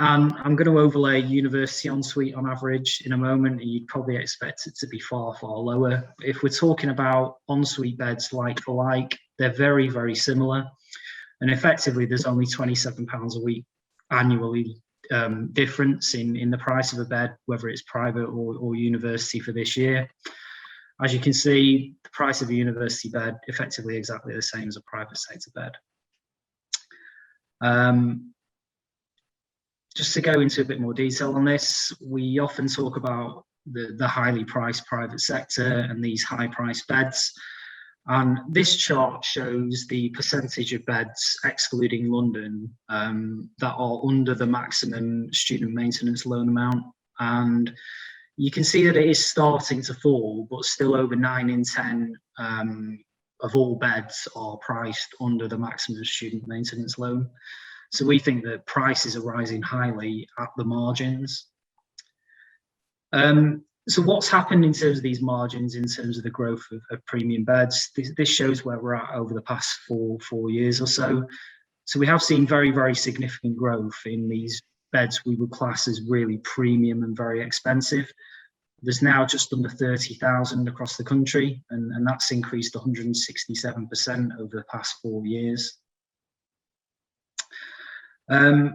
I'm going to overlay university ensuite on average in a moment, and you'd probably expect it to be far, far lower. If we're talking about ensuite beds like for like, they're very, very similar. And effectively, there's only £27 a week annually difference in the price of a bed, whether it's private or university for this year. As you can see, the price of a university bed effectively exactly the same as a private sector bed. Just to go into a bit more detail on this, we often talk about the highly priced private sector and these high priced beds. And this chart shows the percentage of beds, excluding London, that are under the maximum student maintenance loan amount. And you can see that it is starting to fall, but still over 9 in 10 of all beds are priced under the maximum student maintenance loan. So we think that prices are rising highly at the margins. So what's happened in terms of these margins, in terms of the growth of premium beds? This shows where we're at over the past four years or so. So we have seen very, very significant growth in these beds we would class as really premium and very expensive. There's now just under 30,000 across the country, and that's increased 167% over the past 4 years. And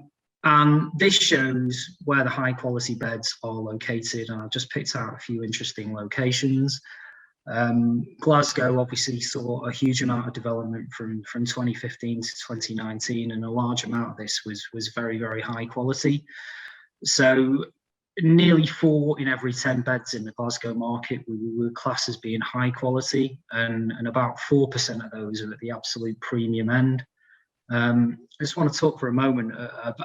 this shows where the high quality beds are located, and I've just picked out a few interesting locations. Glasgow obviously saw a huge amount of development from 2015 to 2019, and a large amount of this was very, very high quality. So nearly 4 in every 10 beds in the Glasgow market were classed as being high quality, and about 4% of those are at the absolute premium end. I just want to talk for a moment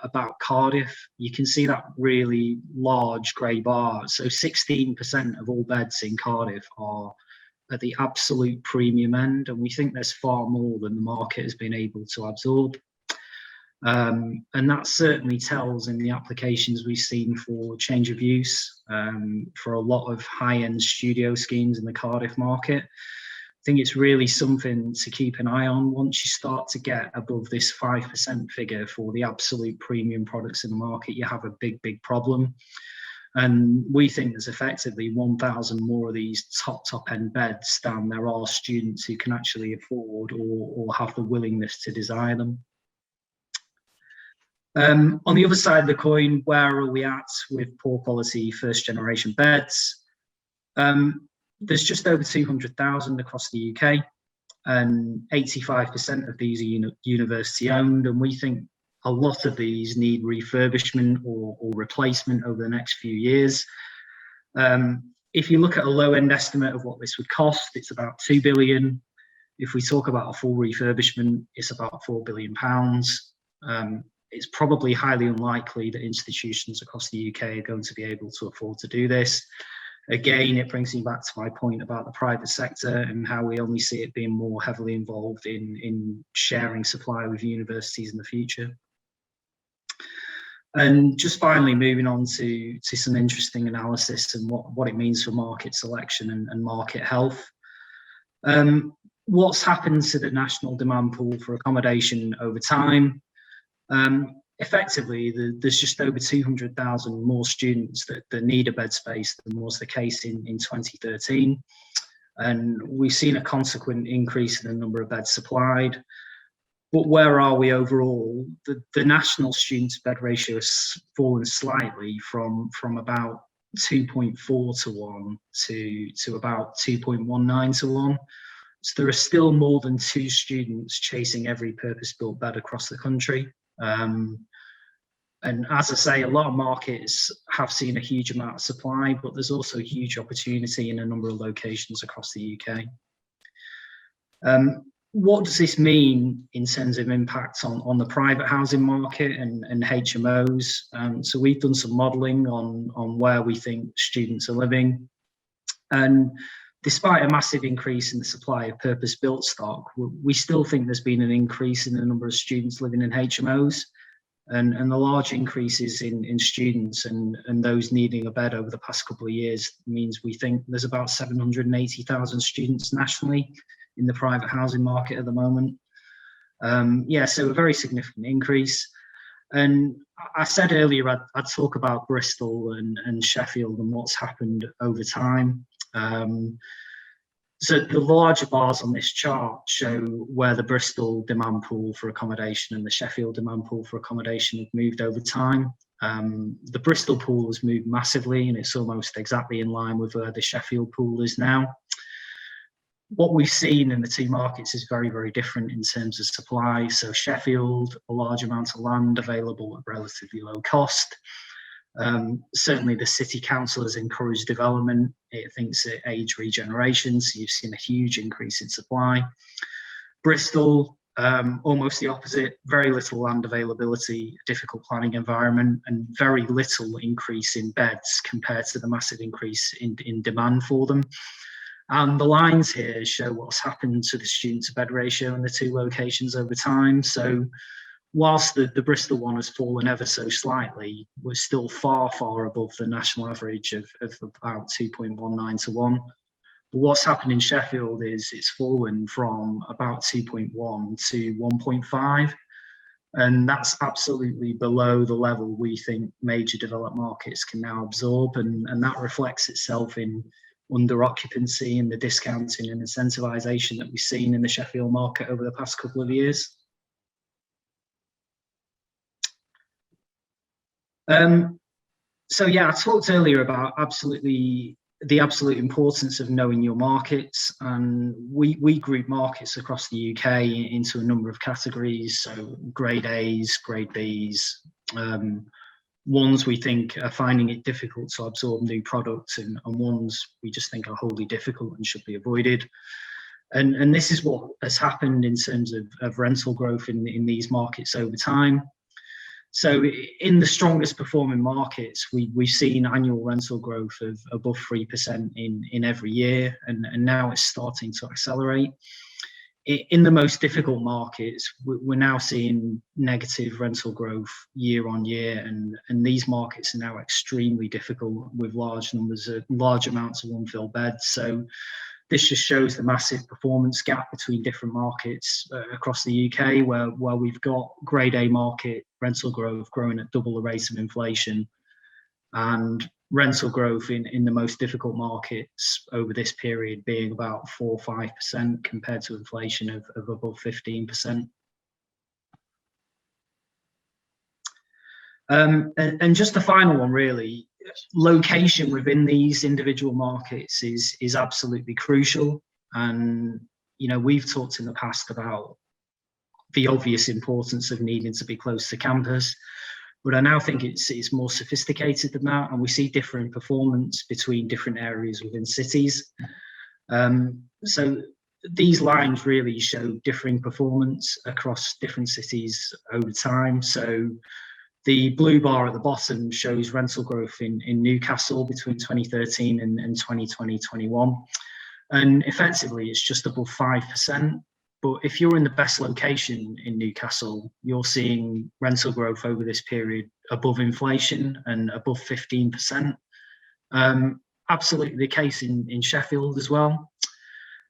about Cardiff. You can see that really large grey bar. So 16% of all beds in Cardiff are at the absolute premium end, and we think there's far more than the market has been able to absorb. And that certainly tells in the applications we've seen for change of use for a lot of high-end studio schemes in the Cardiff market. I think it's really something to keep an eye on. Once you start to get above this 5% figure for the absolute premium products in the market, you have a big, big problem. And we think there's effectively 1,000 more of these top end beds than there are students who can actually afford or have the willingness to desire them. On the other side of the coin, where are we at with poor quality first generation beds? There's just over 200,000 across the UK, and 85% of these are university owned, and we think a lot of these need refurbishment or replacement over the next few years. If you look at a low end estimate of what this would cost, it's about 2 billion. If we talk about a full refurbishment, it's about £4 billion. It's probably highly unlikely that institutions across the UK are going to be able to afford to do this. Again, it brings me back to my point about the private sector and how we only see it being more heavily involved in sharing supply with universities in the future. And just finally moving on to some interesting analysis and what it means for market selection and market health. What's happened to the national demand pool for accommodation over time? Effectively, there's just over 200,000 more students that need a bed space than was the case in 2013. And we've seen a consequent increase in the number of beds supplied. But where are we overall? The national students bed ratio has fallen slightly from about 2.4 to 1 to about 2.19 to 1. So there are still more than 2 students chasing every purpose-built bed across the country. And as I say, a lot of markets have seen a huge amount of supply, but there's also huge opportunity in a number of locations across the UK. What does this mean in terms of impact on the private housing market and HMOs? So we've done some modelling on where we think students are living. And despite a massive increase in the supply of purpose-built stock, we still think there's been an increase in the number of students living in HMOs. And the large increases in students and those needing a bed over the past couple of years means we think there's about 780,000 students nationally in the private housing market at the moment. Yeah, so a very significant increase. And I said earlier I'd talk about Bristol and Sheffield and what's happened over time. So the larger bars on this chart show where the Bristol demand pool for accommodation and the Sheffield demand pool for accommodation have moved over time. The Bristol pool has moved massively, and it's almost exactly in line with where the Sheffield pool is now. What we've seen in the two markets is very, very different in terms of supply. So Sheffield, a large amount of land available at relatively low cost. Certainly the city council has encouraged development. It thinks it aids regeneration, so you've seen a huge increase in supply. Bristol, almost the opposite, very little land availability, difficult planning environment, and very little increase in beds compared to the massive increase in demand for them. And the lines here show what's happened to the student to bed ratio in the two locations over time. So whilst the Bristol one has fallen ever so slightly, we're still far, far above the national average of about 2.19 to 1. But what's happened in Sheffield is it's fallen from about 2.1 to 1.5. And that's absolutely below the level we think major developed markets can now absorb. And that reflects itself in under occupancy and the discounting and incentivisation that we've seen in the Sheffield market over the past couple of years. So yeah, I talked earlier about the absolute importance of knowing your markets, and we group markets across the UK into a number of categories. So grade A's, grade B's, ones we think are finding it difficult to absorb new products, and ones we just think are wholly difficult and should be avoided. And this is what has happened in terms of rental growth in these markets over time. So in the strongest performing markets, we've seen annual rental growth of above 3% in every year, and now it's starting to accelerate. In the most difficult markets, we're now seeing negative rental growth year on year, and these markets are now extremely difficult with large amounts of unfilled beds. So this just shows the massive performance gap between different markets across the UK, where we've got grade A market rental growth growing at double the rate of inflation, and rental growth in the most difficult markets over this period being about 4 or 5% compared to inflation of above 15%. And just the final one, really, location within these individual markets is absolutely crucial. And we've talked in the past about the obvious importance of needing to be close to campus, but I now think it's more sophisticated than that, and we see differing performance between different areas within cities. So these lines really show differing performance across different cities over time. So the blue bar at the bottom shows rental growth in Newcastle between 2013 and 2020-21. And effectively, it's just above 5%. But if you're in the best location in Newcastle, you're seeing rental growth over this period above inflation and above 15%. Absolutely the case in Sheffield as well.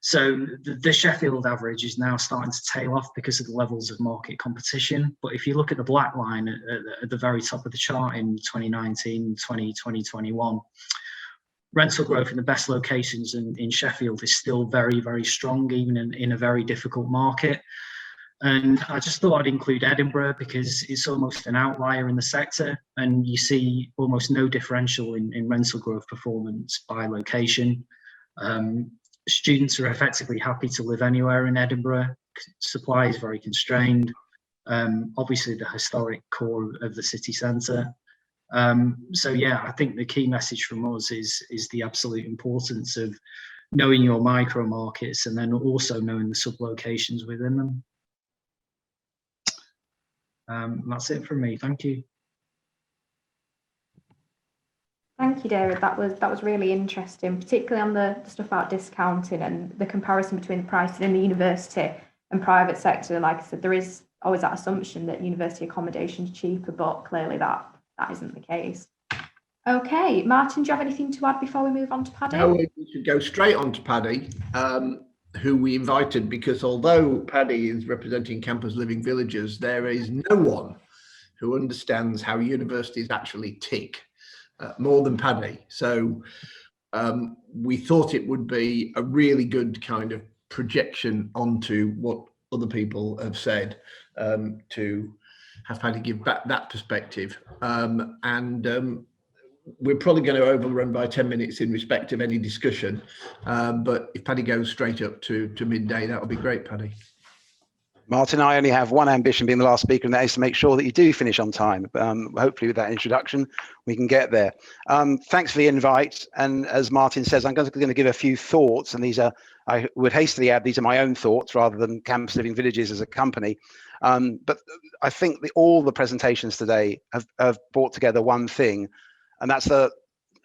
So the Sheffield average is now starting to tail off because of the levels of market competition. But if you look at the black line at the very top of the chart in 2019, 2020, 21, rental growth in the best locations in Sheffield is still very, very strong, even in a very difficult market. And I just thought I'd include Edinburgh because it's almost an outlier in the sector, and you see almost no differential in rental growth performance by location. Students are effectively happy to live anywhere in Edinburgh. Supply is very constrained. Obviously, the historic core of the city centre. So yeah, I think the key message from us is the absolute importance of knowing your micro markets and then also knowing the sub-locations within them. That's it from me. Thank you. Thank you, David. That was really interesting, particularly on the stuff about discounting and the comparison between the pricing in the university and private sector. Like I said, there is always that assumption that university accommodation is cheaper, but clearly that isn't the case. Okay, Martin, do you have anything to add before we move on to Paddy? No, we should go straight on to Paddy, who we invited because although Paddy is representing Campus Living Villages, there is no one who understands how universities actually tick more than Paddy. So we thought it would be a really good kind of projection onto what other people have said to have Paddy give back that perspective. We're probably going to overrun by 10 minutes in respect of any discussion. But if Paddy goes straight up to midday, that would be great, Paddy. Martin, I only have one ambition being the last speaker, and that is to make sure that you do finish on time. Hopefully with that introduction, we can get there. Thanks for the invite. And as Martin says, I'm going to give a few thoughts, and these are, I would hastily add, these are my own thoughts rather than Campus Living Villages as a company. But I think all the presentations today have brought together one thing, and that's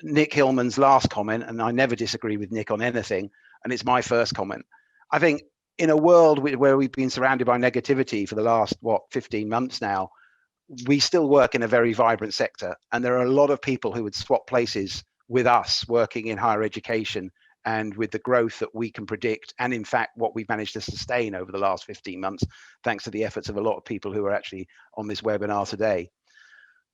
Nick Hillman's last comment, and I never disagree with Nick on anything, and it's my first comment. I think in a world where we've been surrounded by negativity for the last, 15 months now, we still work in a very vibrant sector, and there are a lot of people who would swap places with us working in higher education and with the growth that we can predict, and in fact what we've managed to sustain over the last 15 months, thanks to the efforts of a lot of people who are actually on this webinar today.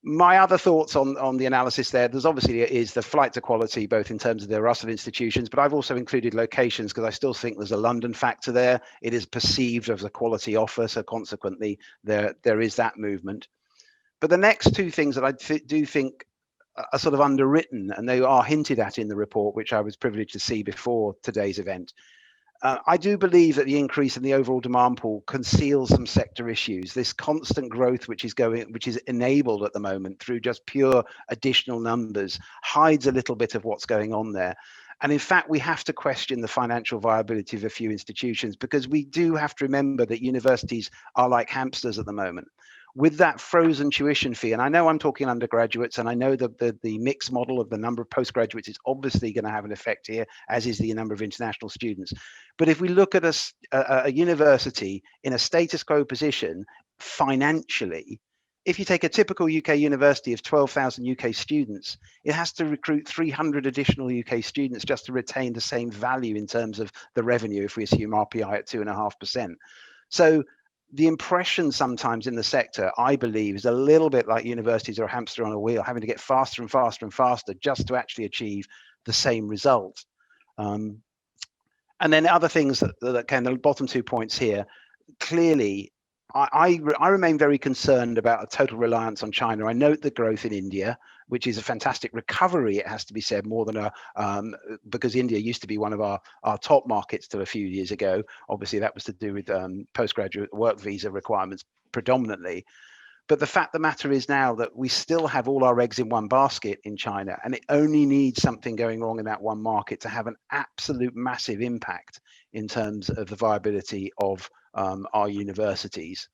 My other thoughts on the analysis there's obviously is the flight to quality, both in terms of the Russell institutions, but I've also included locations because I still think there's a London factor there. It is perceived as a quality offer, so consequently there is that movement. But the next two things that I do think are sort of underwritten, and they are hinted at in the report, which I was privileged to see before today's event. I do believe that the increase in the overall demand pool conceals some sector issues. This constant growth, which is enabled at the moment through just pure additional numbers, hides a little bit of what's going on there. And in fact, we have to question the financial viability of a few institutions, because we do have to remember that universities are like hamsters at the moment. With that frozen tuition fee, and I know I'm talking undergraduates, and I know that the mixed model of the number of postgraduates is obviously going to have an effect here, as is the number of international students. But if we look at a university in a status quo position financially, if you take a typical UK university of 12,000 UK students, it has to recruit 300 additional UK students just to retain the same value in terms of the revenue, if we assume RPI at 2.5%. So the impression sometimes in the sector, I believe, is a little bit like universities are a hamster on a wheel, having to get faster and faster and faster just to actually achieve the same result. And then other things that came, the bottom 2 points here, clearly, I remain very concerned about a total reliance on China. I note the growth in India, which is a fantastic recovery, it has to be said, more than because India used to be one of our top markets till a few years ago. Obviously, that was to do with postgraduate work visa requirements predominantly. But the fact of the matter is now that we still have all our eggs in one basket in China, and it only needs something going wrong in that one market to have an absolute massive impact in terms of the viability of our universities.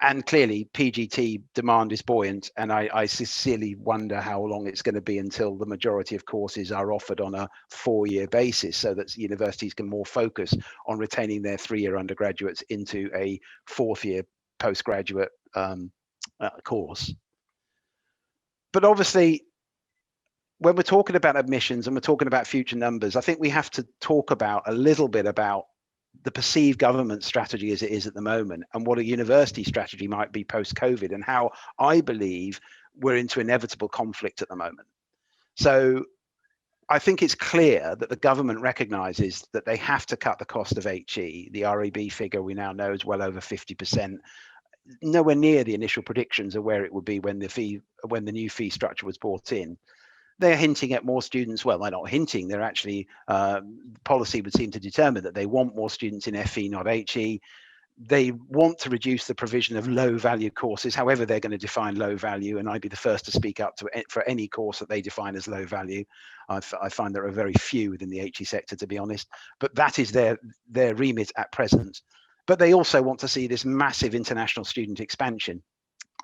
And clearly PGT demand is buoyant, and I sincerely wonder how long it's going to be until the majority of courses are offered on a 4-year basis, so that universities can more focus on retaining their 3-year undergraduates into a 4th-year postgraduate course. But obviously, when we're talking about admissions and we're talking about future numbers, I think we have to talk about a little bit about the perceived government strategy as it is at the moment, and what a university strategy might be post-COVID, and how I believe we're into inevitable conflict at the moment. So I think it's clear that the government recognises that they have to cut the cost of HE. The REB figure we now know is well over 50%. Nowhere near the initial predictions of where it would be when the new fee structure was brought in. They're hinting at more students. Well, they're not hinting, they're actually, policy would seem to determine that they want more students in FE, not HE. They want to reduce the provision of low value courses, however they're going to define low value, and I'd be the first to speak up for any course that they define as low value. I find there are very few within the HE sector, to be honest, but that is their remit at present. But they also want to see this massive international student expansion.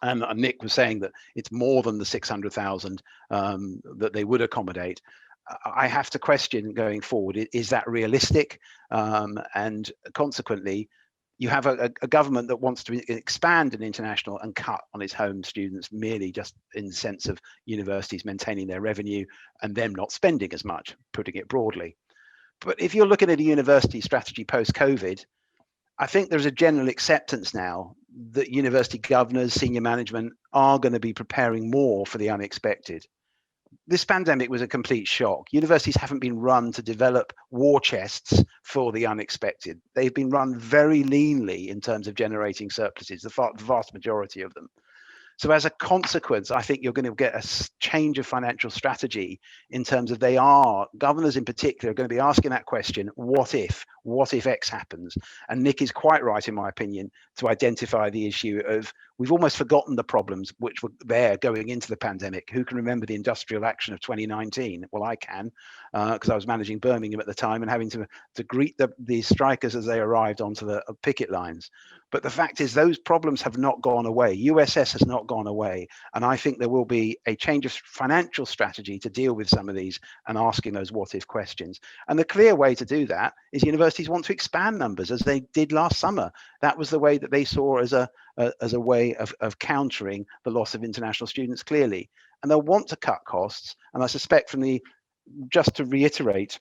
And Nick was saying that it's more than the 600,000 that they would accommodate. I have to question going forward, is that realistic? And consequently, you have a government that wants to expand an international and cut on its home students, merely just in the sense of universities maintaining their revenue and them not spending as much, putting it broadly. But if you're looking at a university strategy post-COVID, I think there's a general acceptance now that university governors, senior management are going to be preparing more for the unexpected. This pandemic was a complete shock. Universities haven't been run to develop war chests for the unexpected. They've been run very leanly in terms of generating surpluses, the vast majority of them. So as a consequence, I think you're going to get a change of financial strategy in terms of governors in particular are going to be asking that question, what if X happens? And Nick is quite right, in my opinion, to identify the issue of, we've almost forgotten the problems which were there going into the pandemic. Who can remember the industrial action of 2019? Well, I can, because I was managing Birmingham at the time and having to greet the strikers as they arrived onto the picket lines. But the fact is, those problems have not gone away. USS has not gone away. And I think there will be a change of financial strategy to deal with some of these and asking those what if questions. And the clear way to do that is universities want to expand numbers, as they did last summer. That was the way that they saw as a way of countering the loss of international students, clearly. And they'll want to cut costs. And I suspect just to reiterate,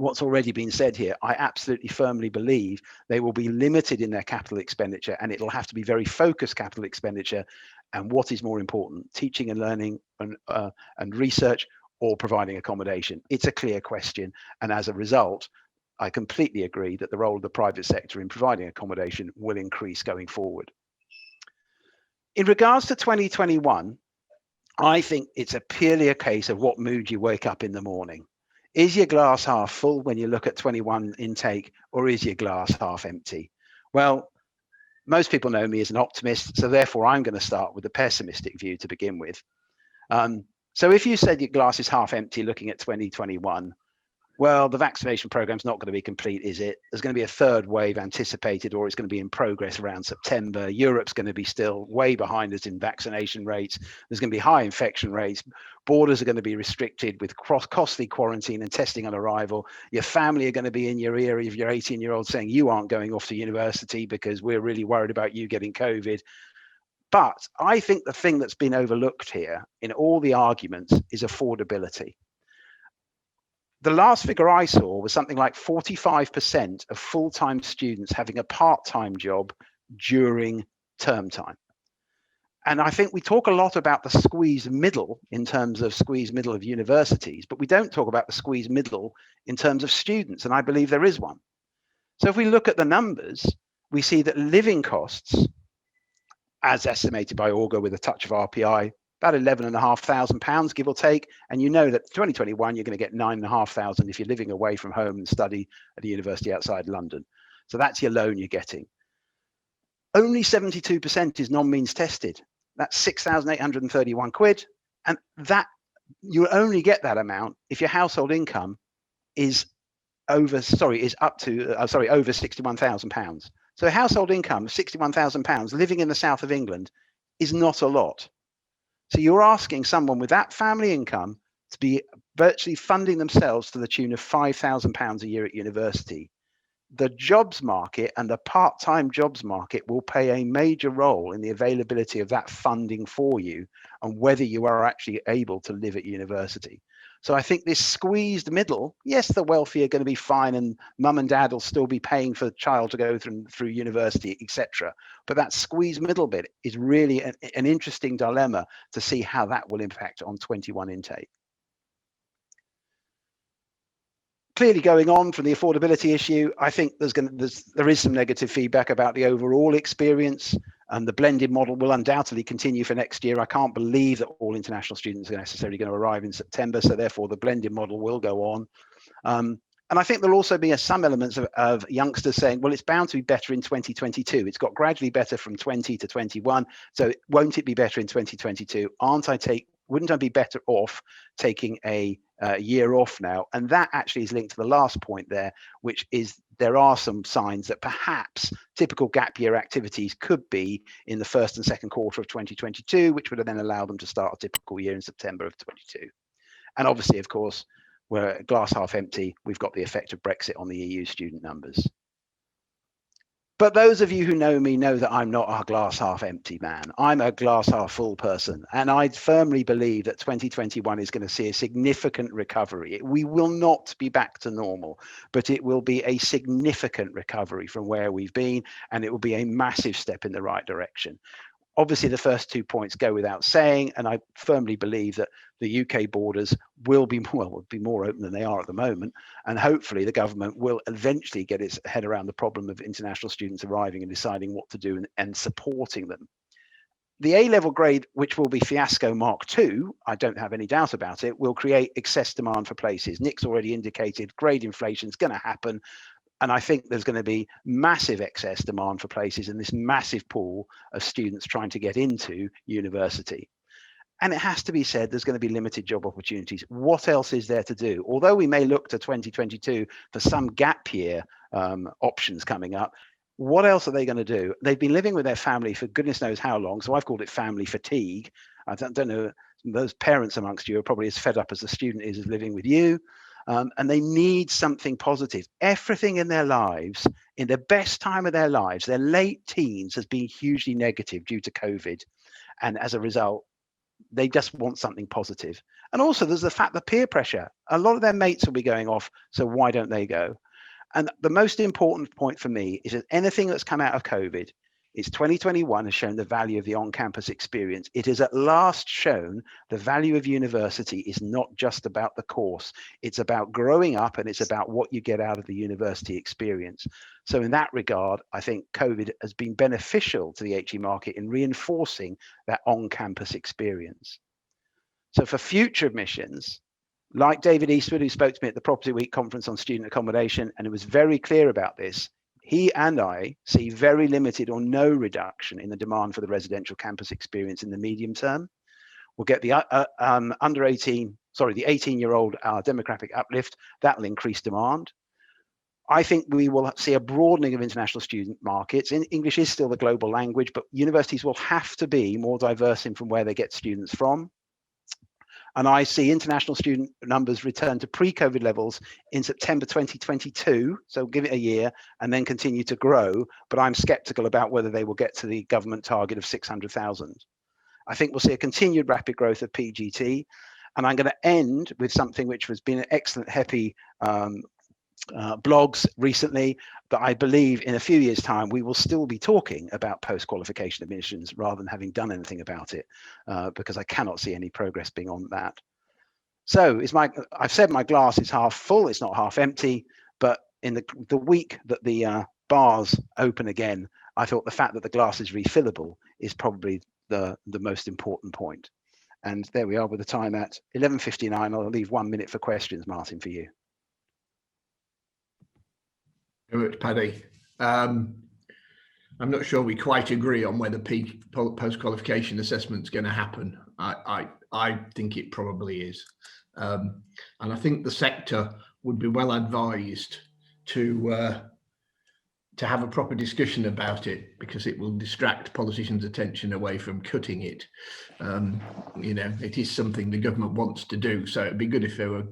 what's already been said here, I absolutely firmly believe they will be limited in their capital expenditure, and it'll have to be very focused capital expenditure. And what is more important, teaching and learning and research, or providing accommodation? It's a clear question. And as a result, I completely agree that the role of the private sector in providing accommodation will increase going forward. In regards to 2021, I think it's purely a case of what mood you wake up in the morning. Is your glass half full when you look at 21 intake, or is your glass half empty? Well, most people know me as an optimist, so therefore I'm going to start with the pessimistic view to begin with. So if you said your glass is half empty looking at 2021, well, the vaccination program's not going to be complete, is it? There's going to be a third wave anticipated, or it's going to be in progress around September. Europe's going to be still way behind us in vaccination rates. There's going to be high infection rates. Borders are going to be restricted with costly quarantine and testing on arrival. Your family are going to be in your ear if you're 18-year-old saying you aren't going off to university because we're really worried about you getting COVID. But I think the thing that's been overlooked here in all the arguments is affordability. The last figure I saw was something like 45% of full-time students having a part-time job during term time. And I think we talk a lot about the squeeze middle in terms of squeeze middle of universities, but we don't talk about the squeeze middle in terms of students, and I believe there is one. So if we look at the numbers, we see that living costs, as estimated by Augur with a touch of RPI, about £11,500, give or take. And you know that 2021, you're going to get 9,500 if you're living away from home and study at a university outside London. So that's your loan you're getting. Only 72% is non-means tested. That's 6,831 quid. And that you only get that amount if your household income is over £61,000. So a household income of £61,000 living in the south of England is not a lot. So you're asking someone with that family income to be virtually funding themselves to the tune of £5,000 a year at university. The jobs market and the part-time jobs market will play a major role in the availability of that funding for you and whether you are actually able to live at university. So I think this squeezed middle, yes, the wealthy are going to be fine and mum and dad will still be paying for the child to go through university, etc. But that squeezed middle bit is really an interesting dilemma to see how that will impact on 21 intake. Clearly going on from the affordability issue, I think there is some negative feedback about the overall experience, and the blended model will undoubtedly continue for next year. I can't believe that all international students are necessarily going to arrive in September, so therefore the blended model will go on. And I think there'll also be some elements of youngsters saying, well, it's bound to be better in 2022. It's got gradually better from 20 to 21. So won't it be better in 2022? Wouldn't I be better off taking a year off now? And that actually is linked to the last point there, which is there are some signs that perhaps typical gap year activities could be in the first and second quarter of 2022, which would then allow them to start a typical year in September of 22. And obviously, of course, we're glass half empty. We've got the effect of Brexit on the EU student numbers. But those of you who know me know that I'm not a glass half empty man. I'm a glass half full person. And I firmly believe that 2021 is going to see a significant recovery. We will not be back to normal, but it will be a significant recovery from where we've been, and it will be a massive step in the right direction. Obviously, the first 2 points go without saying, and I firmly believe that the UK borders will be more open than they are at the moment, and hopefully the government will eventually get its head around the problem of international students arriving and deciding what to do and supporting them. The A-level grade, which will be fiasco Mark II, I don't have any doubt about it, will create excess demand for places. Nick's already indicated grade inflation is going to happen. And I think there's going to be massive excess demand for places in this massive pool of students trying to get into university. And it has to be said, there's going to be limited job opportunities. What else is there to do? Although we may look to 2022 for some gap year options coming up, what else are they going to do? They've been living with their family for goodness knows how long. So I've called it family fatigue. I don't know, those parents amongst you are probably as fed up as the student is living with you. And they need something positive. Everything in their lives, in the best time of their lives, their late teens, has been hugely negative due to COVID. And as a result, They just want something positive. And also there's the fact that peer pressure. A lot of their mates will be going off, so why don't they go? And the most important point for me is that anything that's come out of COVID is 2021 has shown the value of the on-campus experience. It has at last shown the value of university is not just about the course. It's about growing up, and it's about what you get out of the university experience. So in that regard, I think COVID has been beneficial to the HE market in reinforcing that on-campus experience. So for future admissions, like David Eastwood, who spoke to me at the Property Week conference on student accommodation, and it was very clear about this, he and I see very limited or no reduction in the demand for the residential campus experience in the medium term. We'll get the under 18, sorry, the 18-year-old demographic uplift. That will increase demand. I think we will see a broadening of international student markets. English is still the global language, but universities will have to be more diverse in from where they get students from. And I see international student numbers return to pre-COVID levels in September 2022, so give it a year, and then continue to grow. But I'm skeptical about whether they will get to the government target of 600,000. I think we'll see a continued rapid growth of PGT. And I'm going to end with something which has been an excellent HEPI blogs recently, that I believe in a few years' time we will still be talking about post-qualification admissions rather than having done anything about it, because I cannot see any progress being on that. So I've said my glass is half full, it's not half empty, but in the week that the bars open again, I thought the fact that the glass is refillable is probably the most important point. And there we are with the time at 11:59. I'll leave 1 minute for questions, Martin, for you. Paddy. I'm not sure we quite agree on whether post-qualification assessment is going to happen. I think it probably is. And I think the sector would be well advised to have a proper discussion about it, because it will distract politicians' attention away from cutting it. You know, it is something the government wants to do, so it'd be good if they were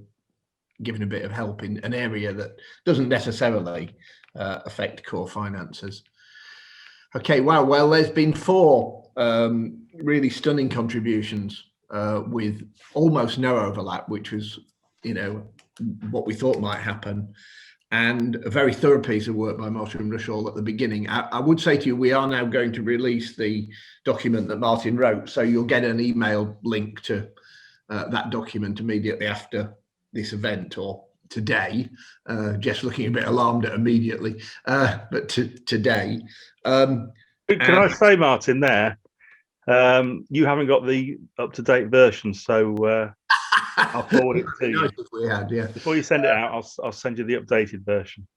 given a bit of help in an area that doesn't necessarily affect core finances. Okay, wow, well, there's been 4 really stunning contributions with almost no overlap, which was, you know, what we thought might happen, and a very thorough piece of work by Martin and Rushall at the beginning. I would say to you, we are now going to release the document that Martin wrote, so you'll get an email link to that document immediately after this event, or today. Jeff's looking a bit alarmed at immediately, but today. Can I say, Martin, there, you haven't got the up-to-date version, so I'll forward it to you. Nice if we had, yeah. Before you send it out, I'll send you the updated version.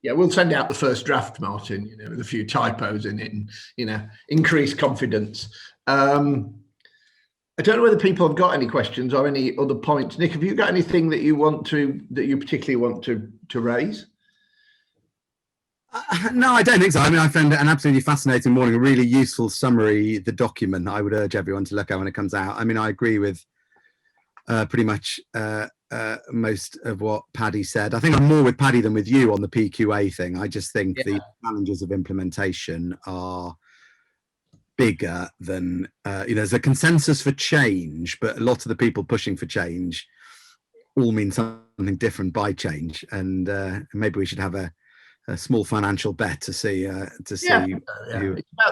Yeah, we'll send out the first draft, Martin, you know, with a few typos in it, and, you know, increase confidence. I don't know whether people have got any questions or any other points. Nick, have you got anything that you particularly want to raise? No, I don't think so. I mean, I found it an absolutely fascinating morning, a really useful summary, the document. I would urge everyone to look at when it comes out. I mean, I agree with pretty much most of what Paddy said. I think I'm more with Paddy than with you on the PQA thing. I just think the challenges of implementation are bigger than, you know, there's a consensus for change, but a lot of the people pushing for change all mean something different by change. And maybe we should have a small financial bet to see It's about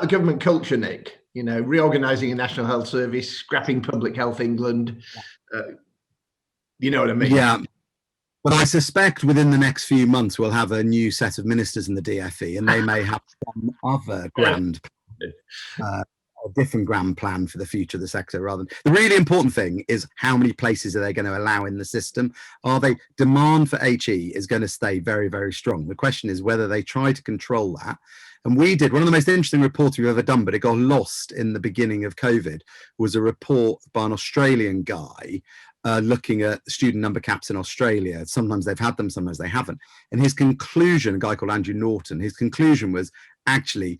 the government culture, Nick. You know, reorganising a National Health Service, scrapping Public Health England. You know what I mean? Yeah. But I suspect within the next few months we'll have a new set of ministers in the DfE, and they may have some other a different grand plan for the future of the sector. Rather than the really important thing is how many places are they going to allow in the system? Demand for HE is going to stay very, very strong. The question is whether they try to control that. And we did one of the most interesting reports we've ever done, but it got lost in the beginning of COVID, was a report by an Australian guy looking at student number caps in Australia. Sometimes they've had them, sometimes they haven't. And his conclusion, a guy called Andrew Norton, his conclusion was actually,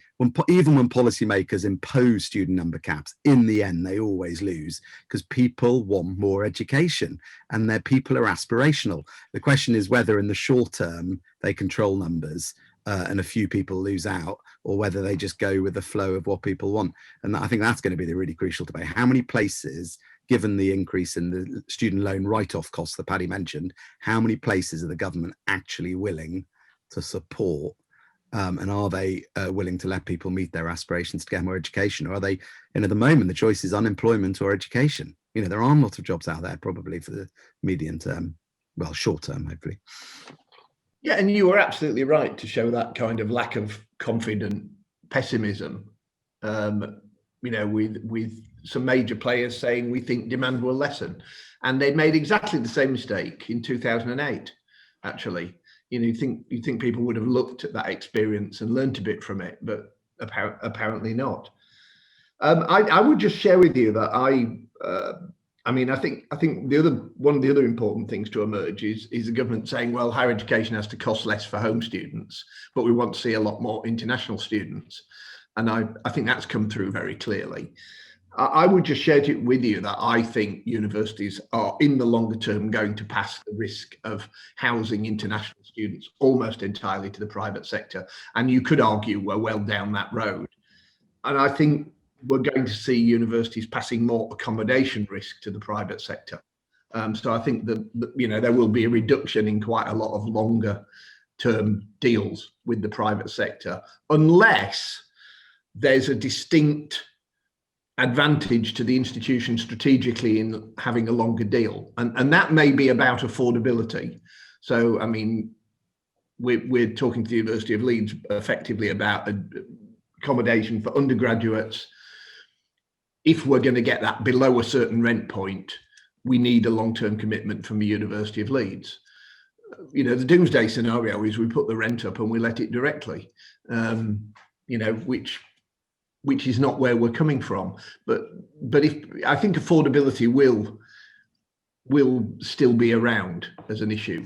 even when policymakers impose student number caps, in the end, they always lose because people want more education and their people are aspirational. The question is whether in the short term they control numbers and a few people lose out, or whether they just go with the flow of what people want. And I think that's going to be the really crucial debate. How many places, given the increase in the student loan write-off costs that Paddy mentioned, how many places are the government actually willing to support? And are they willing to let people meet their aspirations to get more education? Or are they, at the moment, the choice is unemployment or education. There are lots of jobs out there probably for the medium term, well, short term, hopefully. Yeah, and you were absolutely right to show that kind of lack of confident pessimism. With some major players saying we think demand will lessen, and they made exactly the same mistake in 2008. Actually, you think people would have looked at that experience and learnt a bit from it, but apparently not. I would just share with you that I think one of the other important things to emerge is the government saying, well, higher education has to cost less for home students, but we want to see a lot more international students. And I think that's come through very clearly. I would just share it with you that I think universities are in the longer term going to pass the risk of housing international students almost entirely to the private sector. And you could argue we're well down that road. And I think we're going to see universities passing more accommodation risk to the private sector. So I think that there will be a reduction in quite a lot of longer term deals with the private sector, unless there's a distinct advantage to the institution strategically in having a longer deal. And that may be about affordability. So, I mean, we're talking to the University of Leeds effectively about accommodation for undergraduates. If we're going to get that below a certain rent point, we need a long-term commitment from the University of Leeds. The doomsday scenario is we put the rent up and we let it directly, which is not where we're coming from. But if I think affordability will still be around as an issue,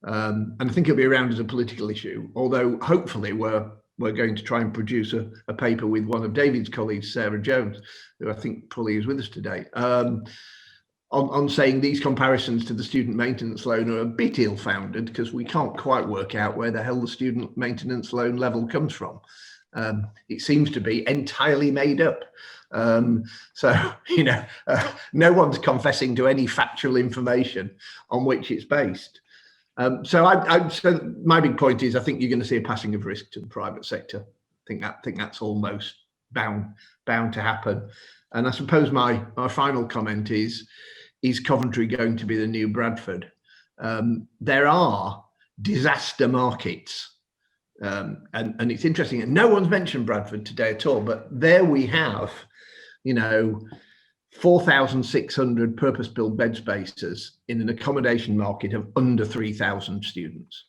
and I think it'll be around as a political issue. Although hopefully we're going to try and produce a paper with one of David's colleagues, Sarah Jones, who I think probably is with us today, on saying these comparisons to the student maintenance loan are a bit ill-founded, because we can't quite work out where the hell the student maintenance loan level comes from. It seems to be entirely made up. No one's confessing to any factual information on which it's based. So my big point is, I think you're going to see a passing of risk to the private sector. I think that's almost bound to happen. And I suppose my final comment is Coventry going to be the new Bradford? There are disaster markets. And it's interesting, and no one's mentioned Bradford today at all, but there we have, 4,600 purpose-built bed spaces in an accommodation market of under 3,000 students,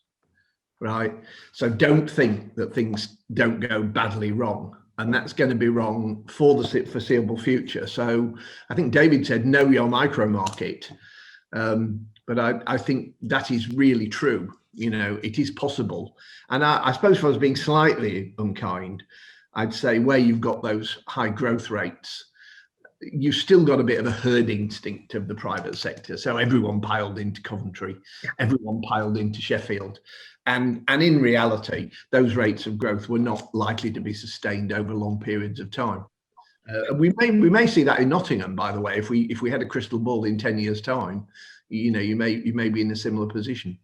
right? So don't think that things don't go badly wrong, and that's going to be wrong for the foreseeable future. So I think David said, know your micro market. But I think that is really true. It is possible. And I suppose if I was being slightly unkind, I'd say where you've got those high growth rates, you've still got a bit of a herd instinct of the private sector. So everyone piled into Coventry, everyone piled into Sheffield. And in reality, those rates of growth were not likely to be sustained over long periods of time. We may see that in Nottingham, by the way. If we had a crystal ball in 10 years' time, you may be in a similar position.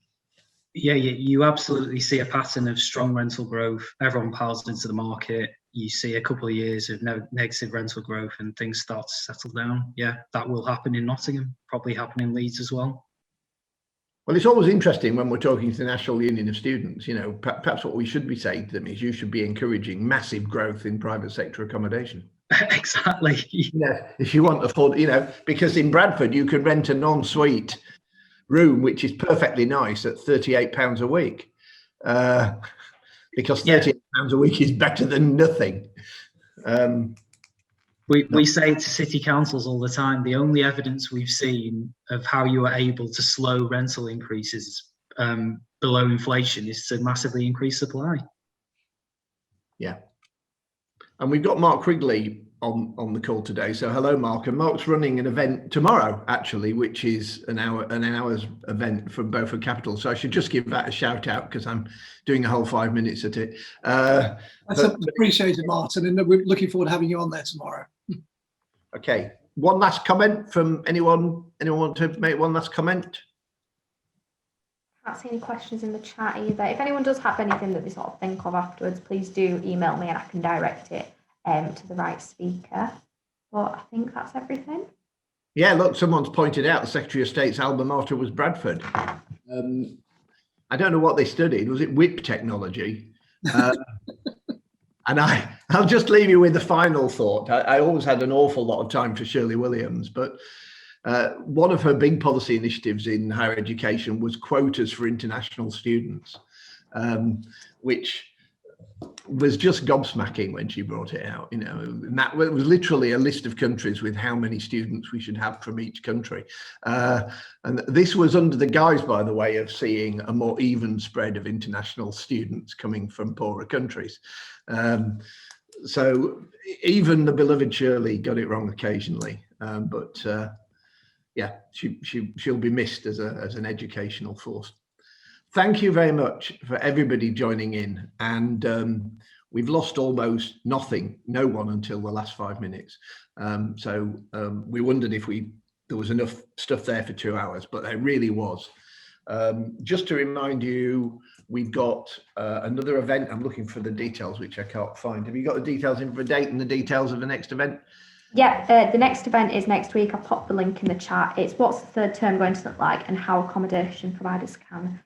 Yeah, you absolutely see a pattern of strong rental growth. Everyone piles into the market. You see a couple of years of negative rental growth and things start to settle down. Yeah, that will happen in Nottingham, probably happen in Leeds as well. Well, it's always interesting when we're talking to the National Union of Students, perhaps what we should be saying to them is you should be encouraging massive growth in private sector accommodation. Exactly. If you want to afford, because in Bradford, you can rent an ensuite room, which is perfectly nice, at £38 a week, because £38 a week is better than nothing. We say to city councils all the time, the only evidence we've seen of how you are able to slow rental increases below inflation is to massively increase supply. Yeah. And we've got Mark Quigley on the call today. So hello, Mark. And Mark's running an event tomorrow, actually, which is an hour's event from Beaufort Capital. So I should just give that a shout out because I'm doing a whole 5 minutes at it. That's appreciated, Martin, and we're looking forward to having you on there tomorrow. Okay. One last comment from anyone? Anyone want to make one last comment? Can't see any questions in the chat either. If anyone does have anything that they sort of think of afterwards, please do email me and I can direct it to the right speaker. But I think that's everything. Yeah, look, someone's pointed out the Secretary of State's alma mater was Bradford. I don't know what they studied. Was it whip technology? And I'll just leave you with the final thought. I always had an awful lot of time for Shirley Williams, but one of her big policy initiatives in higher education was quotas for international students, which was just gobsmacking when she brought it out, you know, and that was literally a list of countries with how many students we should have from each country. And this was under the guise, by the way, of seeing a more even spread of international students coming from poorer countries. So even the beloved Shirley got it wrong occasionally, but yeah, she'll be missed as an educational force. Thank you very much for everybody joining in, and we've lost almost no one until the last 5 minutes. So we wondered if there was enough stuff there for 2 hours, but there really was. Just to remind you, we've got another event. I'm looking for the details, which I can't find. Have you got the details in for a date and the details of the next event? Yeah, the next event is next week. I'll pop the link in the chat. It's what's the third term going to look like and how accommodation providers can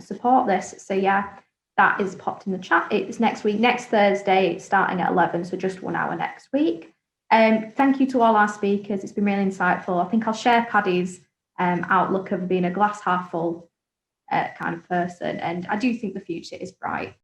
support this. So yeah, that is popped in the chat. It's next week, next Thursday, starting at 11, so just 1 hour next week. Thank you to all our speakers. It's been really insightful. I think I'll share Paddy's outlook of being a glass half full kind of person, and I do think the future is bright.